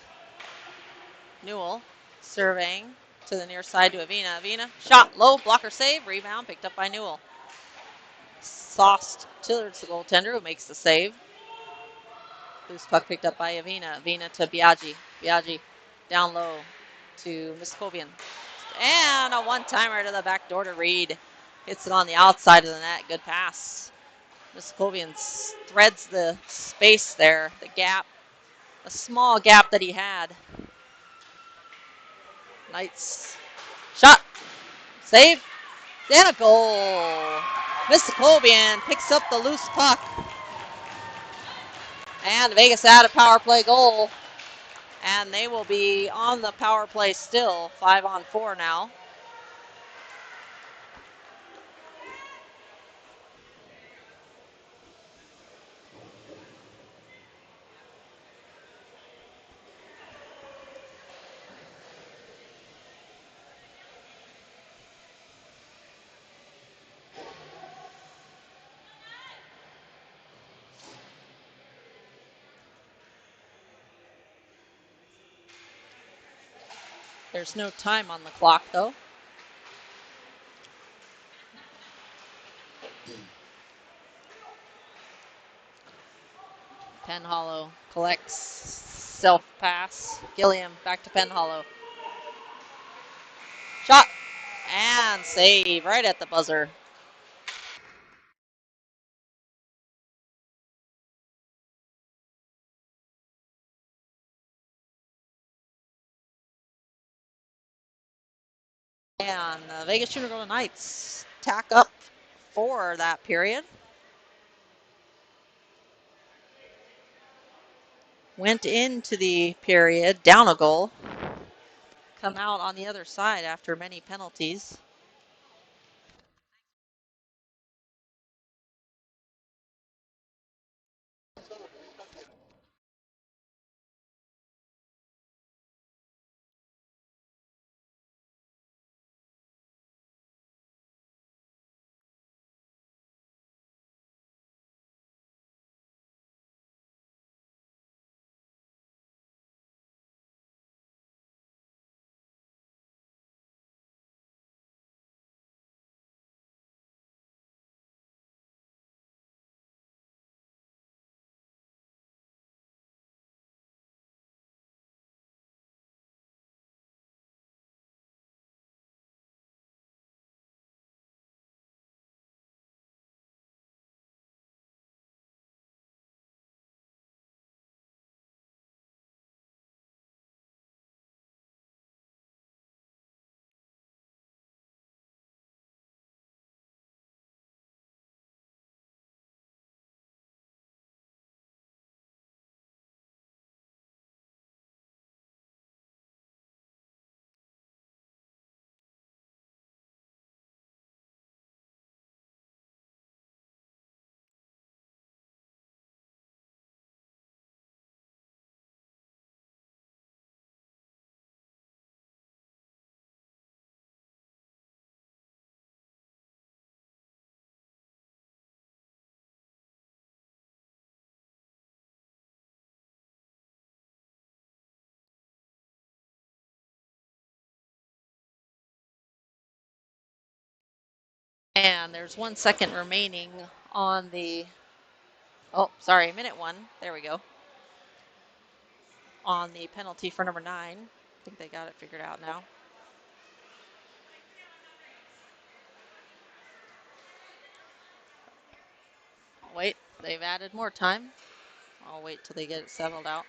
Newell surveying to the near side to Avina. Avina, shot low, blocker save, rebound picked up by Newell. Sauced towards the goaltender who makes the save. Loose puck picked up by Avina. Avina to Biaggi. Biaggi down low to Muskovian. And a one-timer to the back door to Reed. Hits it on the outside of the net. Good pass. Muskovian threads the space there, the gap, a small gap that he had. Knights shot, save, and a goal. Muskovian picks up the loose puck. And Vegas had a power play goal. And they will be on the power play still, 5-on-4 now. There's no time on the clock, though. Penhollow collects, self-pass. Gilliam back to Penhollow. Shot and save right at the buzzer. And the Vegas Junior Golden Knights tack up for that period. Went into the period down a goal. Come out on the other side after many penalties. And there's 1 second remaining on the, minute one. There we go. On the penalty for number 9. I think they got it figured out now. Wait, they've added more time. I'll wait till they get it settled out.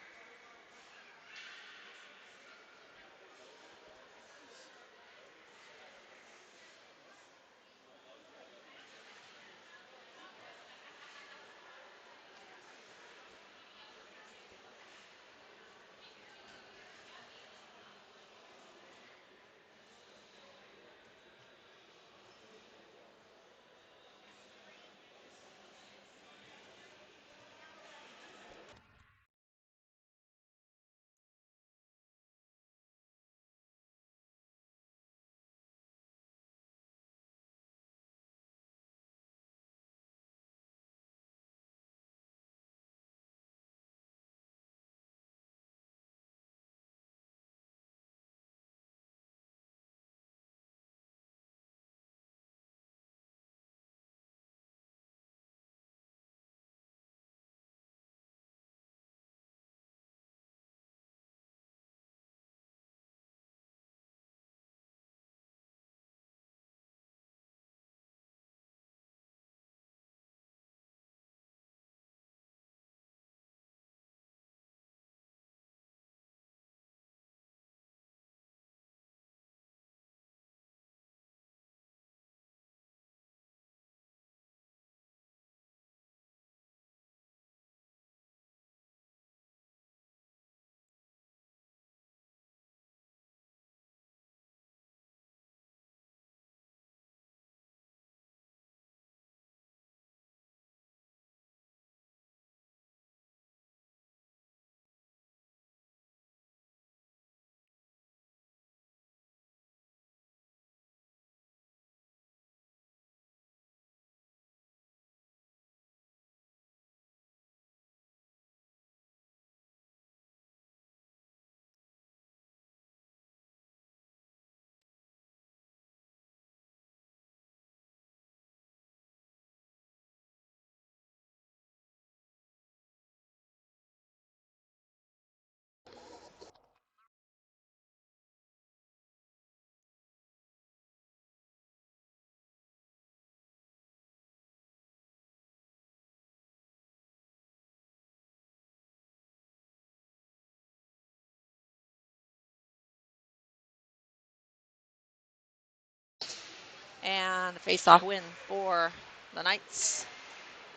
And face-off win for the Knights.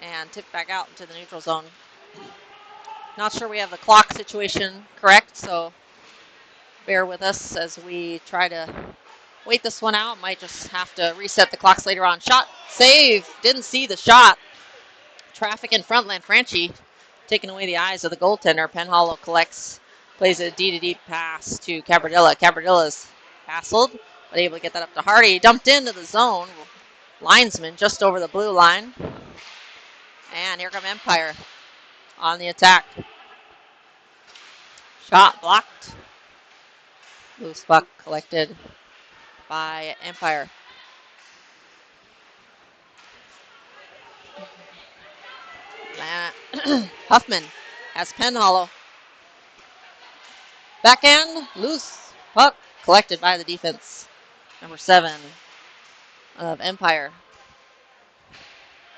And tip back out into the neutral zone. Not sure we have the clock situation correct, so bear with us as we try to wait this one out. Might just have to reset the clocks later on. Shot, save, didn't see the shot. Traffic in front, Lanfranchi taking away the eyes of the goaltender. Penhollow collects, plays a D-to-D pass to Cabradilla. Cabradilla's hassled, but able to get that up to Hardy. Dumped into the zone. Linesman just over the blue line. And here come Empire on the attack. Shot blocked. Loose puck collected by Empire. Huffman has Penhollow. Backhand, loose puck collected by the defense. Number 7 of Empire.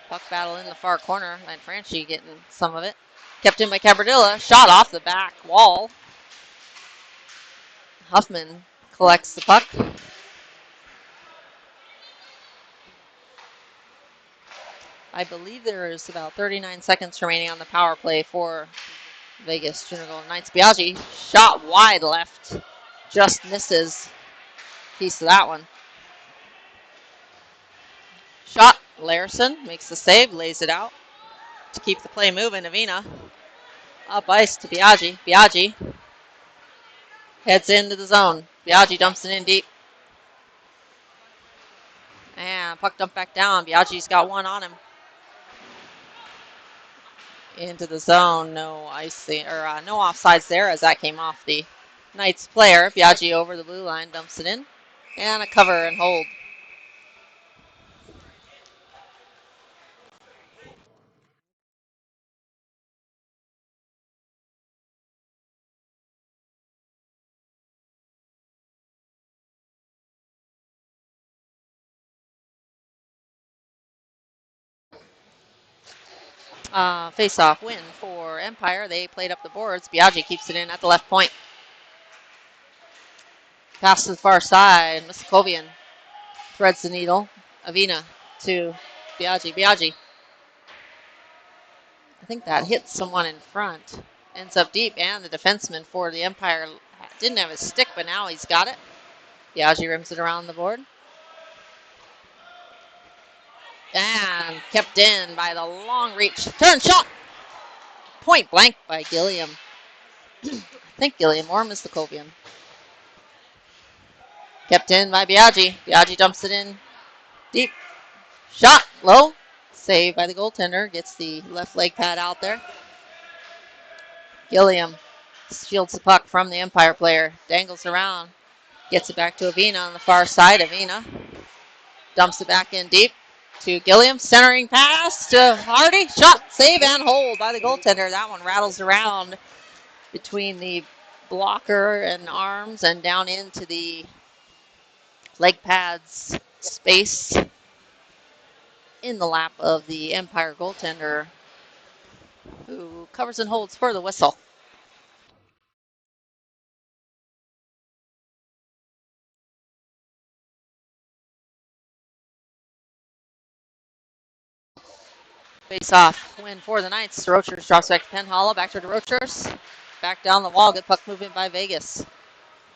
Puck battle in the far corner. Lanfranchi getting some of it. Kept in by Cabradilla. Shot off the back wall. Huffman collects the puck. I believe there is about 39 seconds remaining on the power play for Vegas Junior Golden Knights. Biaggi shot wide left. Just misses. Piece of that one. Shot. Larson makes the save. Lays it out to keep the play moving. Avina up ice to Biaggi. Biaggi heads into the zone. Biaggi dumps it in deep. And puck dumped back down. Biaggi's got one on him. Into the zone. No icing or no offsides there as that came off the Knights player. Biaggi over the blue line dumps it in. And a cover and hold. Face-off win for Empire. They played up the boards. Biaggi keeps it in at the left point. Pass to the far side. Muskovian threads the needle. Avina to Biaggi. Biaggi. I think that hits someone in front. Ends up deep, and the defenseman for the Empire didn't have his stick, but now he's got it. Biaggi rims it around the board. And kept in by the long reach. Turn shot. Point blank by Gilliam. I think Gilliam or Muskovian. Kept in by Biaggi. Biaggi dumps it in deep. Shot low. Saved by the goaltender. Gets the left leg pad out there. Gilliam shields the puck from the Empire player. Dangles around. Gets it back to Avina on the far side. Avina dumps it back in deep to Gilliam. Centering pass to Hardy. Shot, save, and hold by the goaltender. That one rattles around between the blocker and arms and down into the leg pads space in the lap of the Empire goaltender, who covers and holds for the whistle. Face off win for the Knights. Rochers drops back to Penhollow. Back to Rochers. Back down the wall. Good puck movement by Vegas.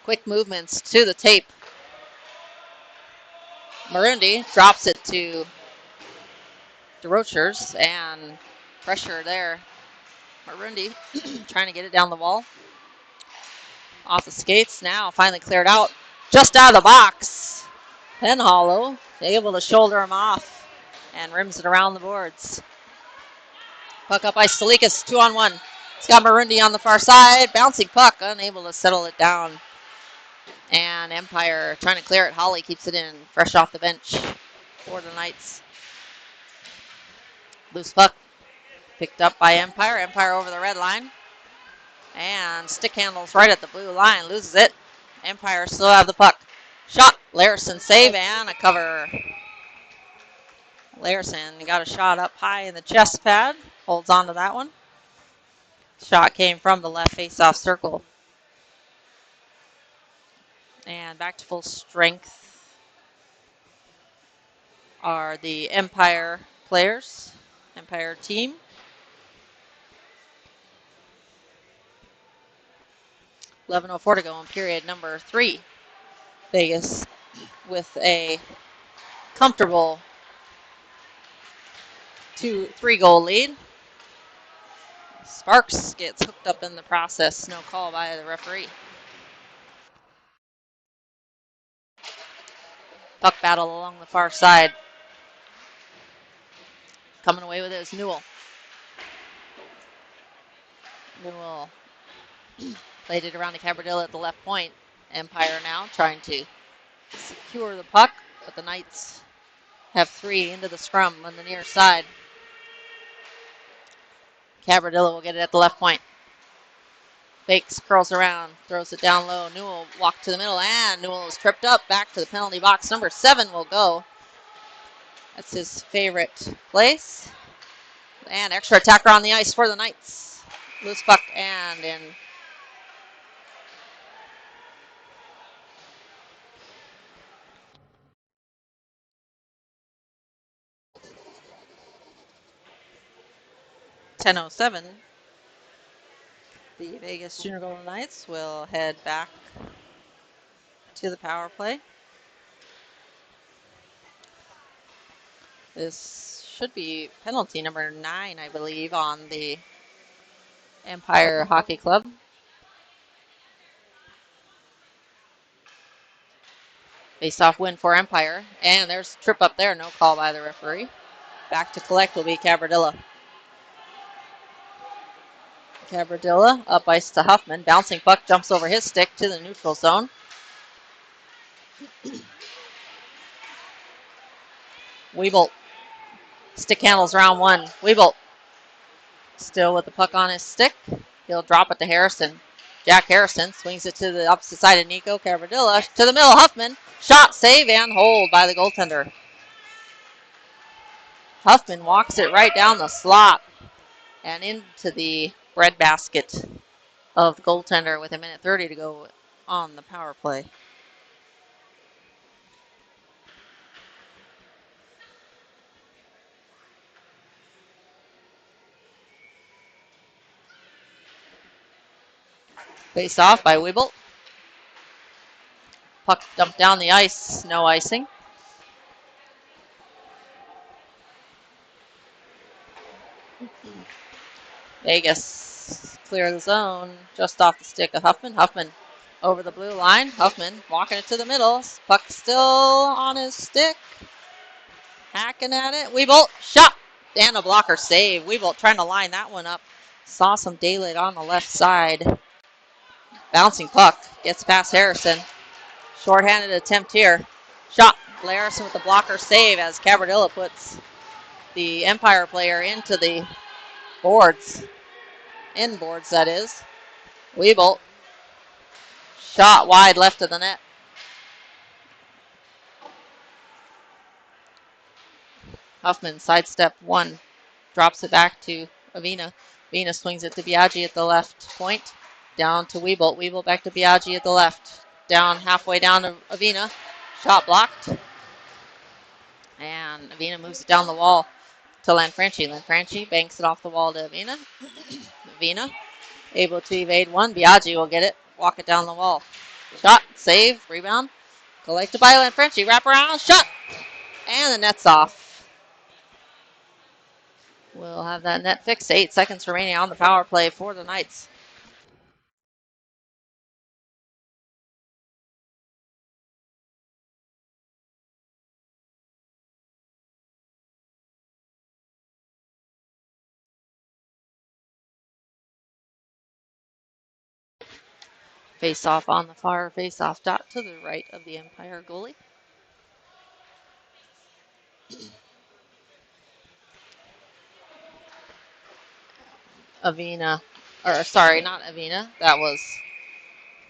Quick movements to the tape. Marundi drops it to Rochers, and pressure there. Marundi trying to get it down the wall. Off the skates now, finally cleared out. Just out of the box. Penhollow able to shoulder him off and rims it around the boards. Puck up by Stalikas, 2-on-1. It's got Marundi on the far side. Bouncing puck, unable to settle it down. And Empire trying to clear it. Holly keeps it in, fresh off the bench for the Knights. Loose puck picked up by Empire. Empire over the red line. And stick handles right at the blue line. Loses it. Empire still have the puck. Shot. Larson save and a cover. Larson got a shot up high in the chest pad. Holds on to that one. Shot came from the left face-off circle. And back to full strength. are the Empire players, Empire team. .11:04 to go in period number 3. Vegas with a comfortable 2-3 goal lead. Sparks gets hooked up in the process. No call by the referee. Puck battle along the far side. Coming away with it is Newell. Newell played it around to Cabardilla at the left point. Empire now trying to secure the puck, but the Knights have 3 into the scrum on the near side. Cabardilla will get it at the left point. Fakes, curls around, throws it down low. Newell walked to the middle, and Newell is tripped up. Back to the penalty box. Number 7 will go. That's his favorite place. And extra attacker on the ice for the Knights. Loose puck and in. .10:07. The Vegas Junior Golden Knights will head back to the power play. This should be penalty number 9, I believe, on the Empire Hockey Club. Face-off win for Empire. And there's a trip up there. No call by the referee. Back to collect will be Cabardilla. Cabardilla up ice to Huffman. Bouncing puck jumps over his stick to the neutral zone. Weebolt. Stick handles round 1. Weebolt still with the puck on his stick. He'll drop it to Harrison. Jack Harrison swings it to the opposite side of Nico Cabardilla. To the middle, Huffman. Shot, save, and hold by the goaltender. Huffman walks it right down the slot and into the breadbasket of the goaltender with 1:30 to go on the power play. Face off by Weebolt. Puck dumped down the ice, no icing. Vegas clear the zone just off the stick of Huffman. Huffman over the blue line. Huffman walking it to the middle. Puck still on his stick. Hacking at it. Weebolt shot and a blocker save. Weebolt trying to line that one up. Saw some daylight on the left side. Bouncing puck gets past Harrison. Short-handed attempt here. Shot. Larison with the blocker save as Cabardilla puts the Empire player into the boards. Inboards, that is. Weebolt. Shot wide left of the net. Huffman sidestep 1. Drops it back to Avina. Avina swings it to Biaggi at the left point. Down to Weebolt. Weebolt back to Biaggi at the left. Down halfway down to Avina. Shot blocked. And Avina moves it down the wall to Lanfranchi. Lanfranchi banks it off the wall to Avina. Avina able to evade 1. Biaggi will get it. Walk it down the wall. Shot. Save. Rebound. Collected by Lanfranchi. Wrap around. Shot. And the net's off. We'll have that net fixed. 8 seconds remaining on the power play for the Knights. Face off on the far face off dot to the right of the Empire goalie. Avina, or sorry, not Avina. That was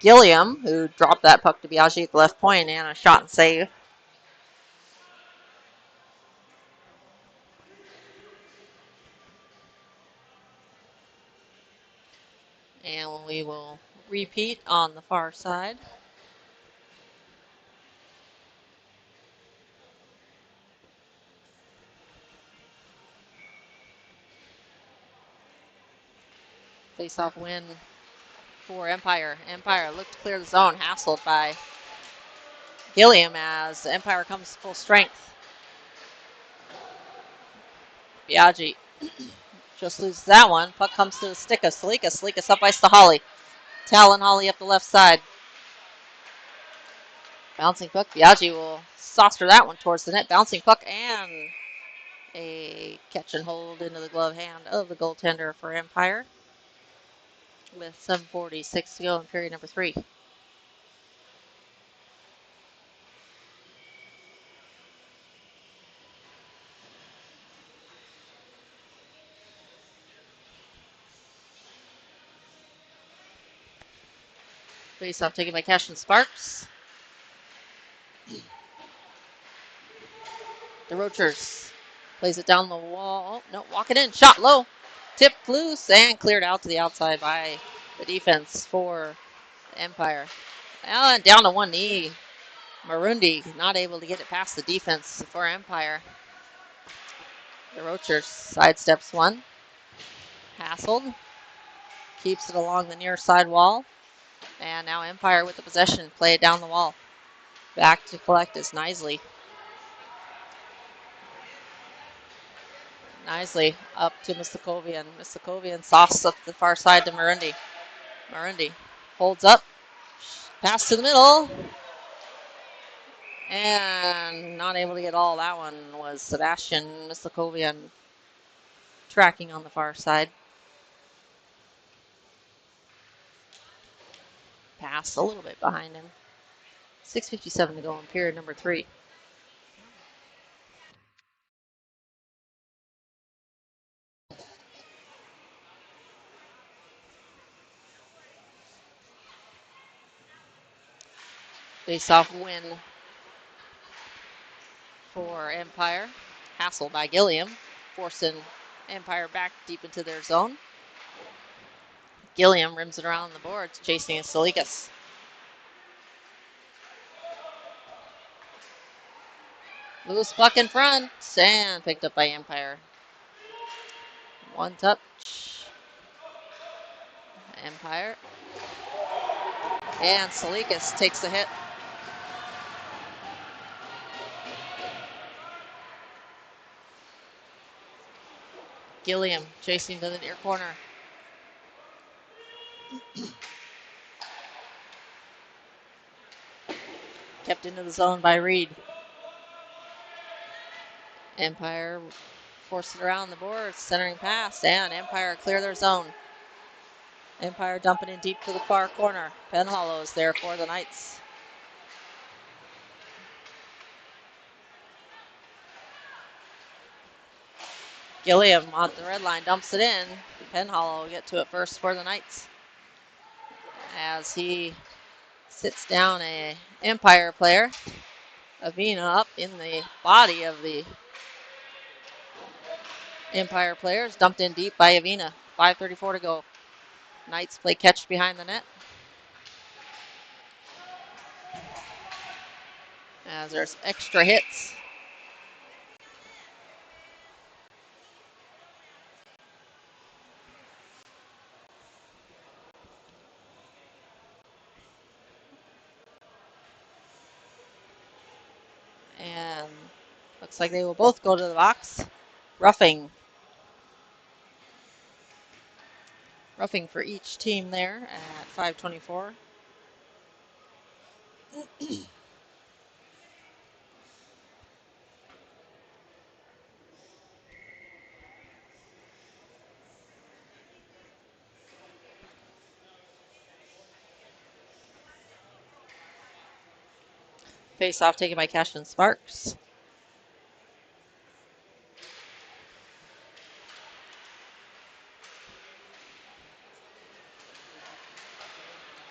Gilliam who dropped that puck to Biaggi at the left point and a shot and save. And we will repeat on the far side. Face-off win for Empire. Empire looked to clear the zone, hassled by Gilliam as Empire comes full strength. Biaggi just loses that one. Puck comes to the stick of Salikas. Salikas up ice to Holly. Talon Holly up the left side. Bouncing puck. Biaggi will saucer that one towards the net. Bouncing puck and a catch and hold into the glove hand of the goaltender for Empire with 7:46 to go in period number 3. Face-off taken by Cash and Sparks. The Roachers plays it down the wall. No, walking in. Shot low. Tipped loose and cleared out to the outside by the defense for Empire. And down to one knee. Marundi not able to get it past the defense for Empire. The Roachers sidesteps one. Hassled. Keeps it along the near side wall. And now Empire with the possession. Play it down the wall. Back to collect is Knisley. Knisley up to Mistakovian. Mistakovian sauce up the far side to Marundi. Marundi holds up. Pass to the middle. And not able to get all that one was Sebastian Mistakovian tracking on the far side. Pass a little bit behind him. 6:57 to go in period number 3. Face-off win for Empire. Hassle by Gilliam, forcing Empire back deep into their zone. Gilliam rims it around the boards, chasing Salikas. Loose puck in front, and picked up by Empire. One touch. Empire. And Salikas takes the hit. Gilliam chasing to the near corner. Kept into the zone by Reed. Empire forced it around the boards, centering pass, and Empire clear their zone. Empire dumping in deep to the far corner. Penhollow is there for the Knights. Gilliam on the red line dumps it in. Penhollow will get to it first for the Knights as he sits down a Empire player. Avina up in the body of the Empire players. Dumped in deep by Avina. 5:34 to go. Knights play catch behind the net. As there's extra hits. And looks like they will both go to the box. Roughing for each team there at 5:24. Face off taken by Cash and Sparks.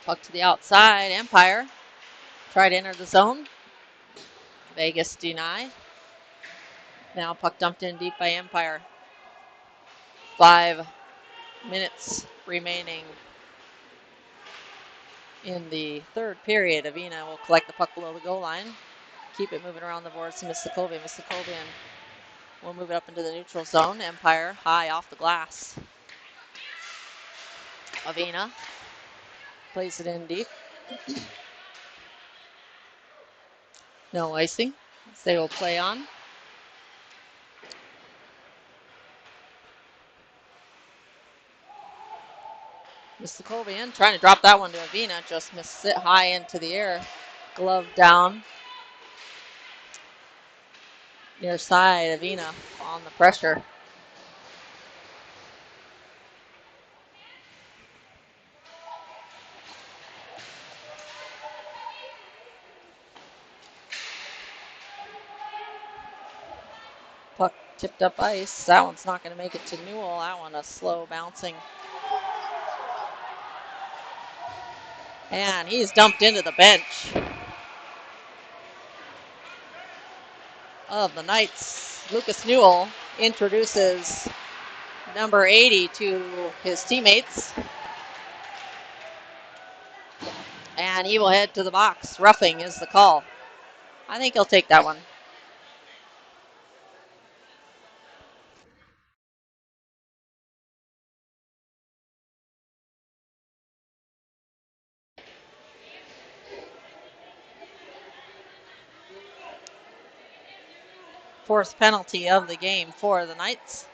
Puck to the outside. Empire try to enter the zone. Vegas deny. Now puck dumped in deep by Empire. 5 minutes remaining in the third period. Avina will collect the puck below the goal line. Keep it moving around the boards to Mistakovian. Mistakovian will move it up into the neutral zone. Empire high off the glass. Avina plays it in deep. No icing. They will play on. Mustakovian trying to drop that one to Avina. Just missed it high into the air. Glove down. Near side, Avina on the pressure. Puck tipped up ice. That one's not going to make it to Newell. That one a slow bouncing. And he's dumped into the bench of the Knights. Lucas Newell introduces number 80 to his teammates. And he will head to the box. Roughing is the call. I think he'll take that one. Fourth penalty of the game for the Knights.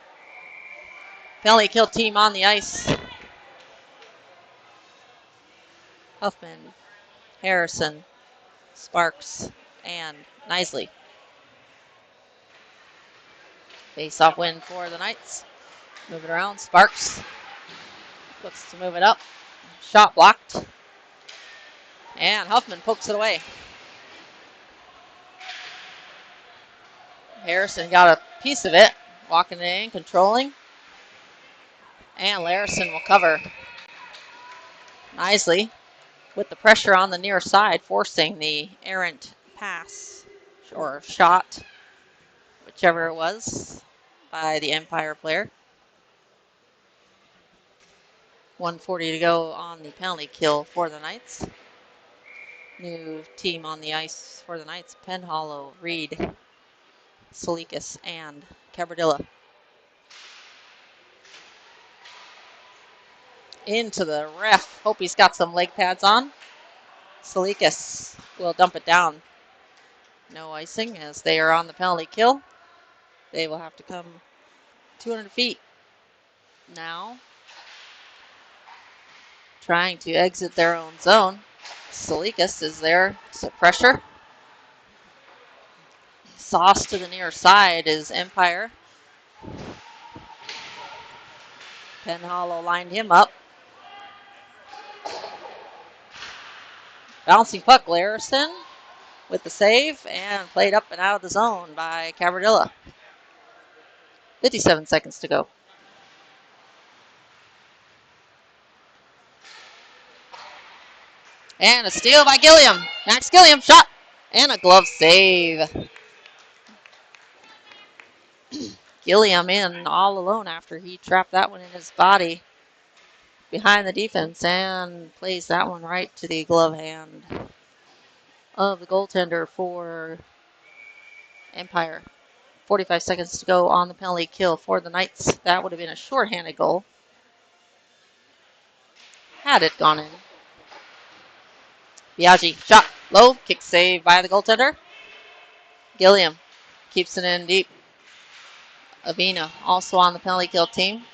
Penalty kill team on the ice. Huffman, Harrison, Sparks, and Nisley. Face-off win for the Knights. Move it around. Sparks looks to move it up. Shot blocked. And Huffman pokes it away. Harrison got a piece of it. Walking it in, controlling. And Larison will cover. Nisley with the pressure on the near side, forcing the errant pass or shot, whichever it was, by the Empire player. 1:40 to go on the penalty kill for the Knights. New team on the ice for the Knights: Penhollow, Reed, Salikas, and Cabardilla. Into the ref. Hope he's got some leg pads on. Salikas will dump it down. No icing as they are on the penalty kill. They will have to come 200 feet now, trying to exit their own zone. Salikas is there to pressure. Sauce to the near side is Empire. Penhollow lined him up. Bouncing puck, Larison with the save and played up and out of the zone by Cabardilla. 57 seconds to go. And a steal by Gilliam. Max Gilliam, shot, and a glove save. Gilliam in all alone after he trapped that one in his body behind the defense and plays that one right to the glove hand of the goaltender for Empire. 45 seconds to go on the penalty kill for the Knights. That would have been a shorthanded goal had it gone in. Biaggi, shot low, kick save by the goaltender. Gilliam keeps it in deep. Avina also on the penalty kill team.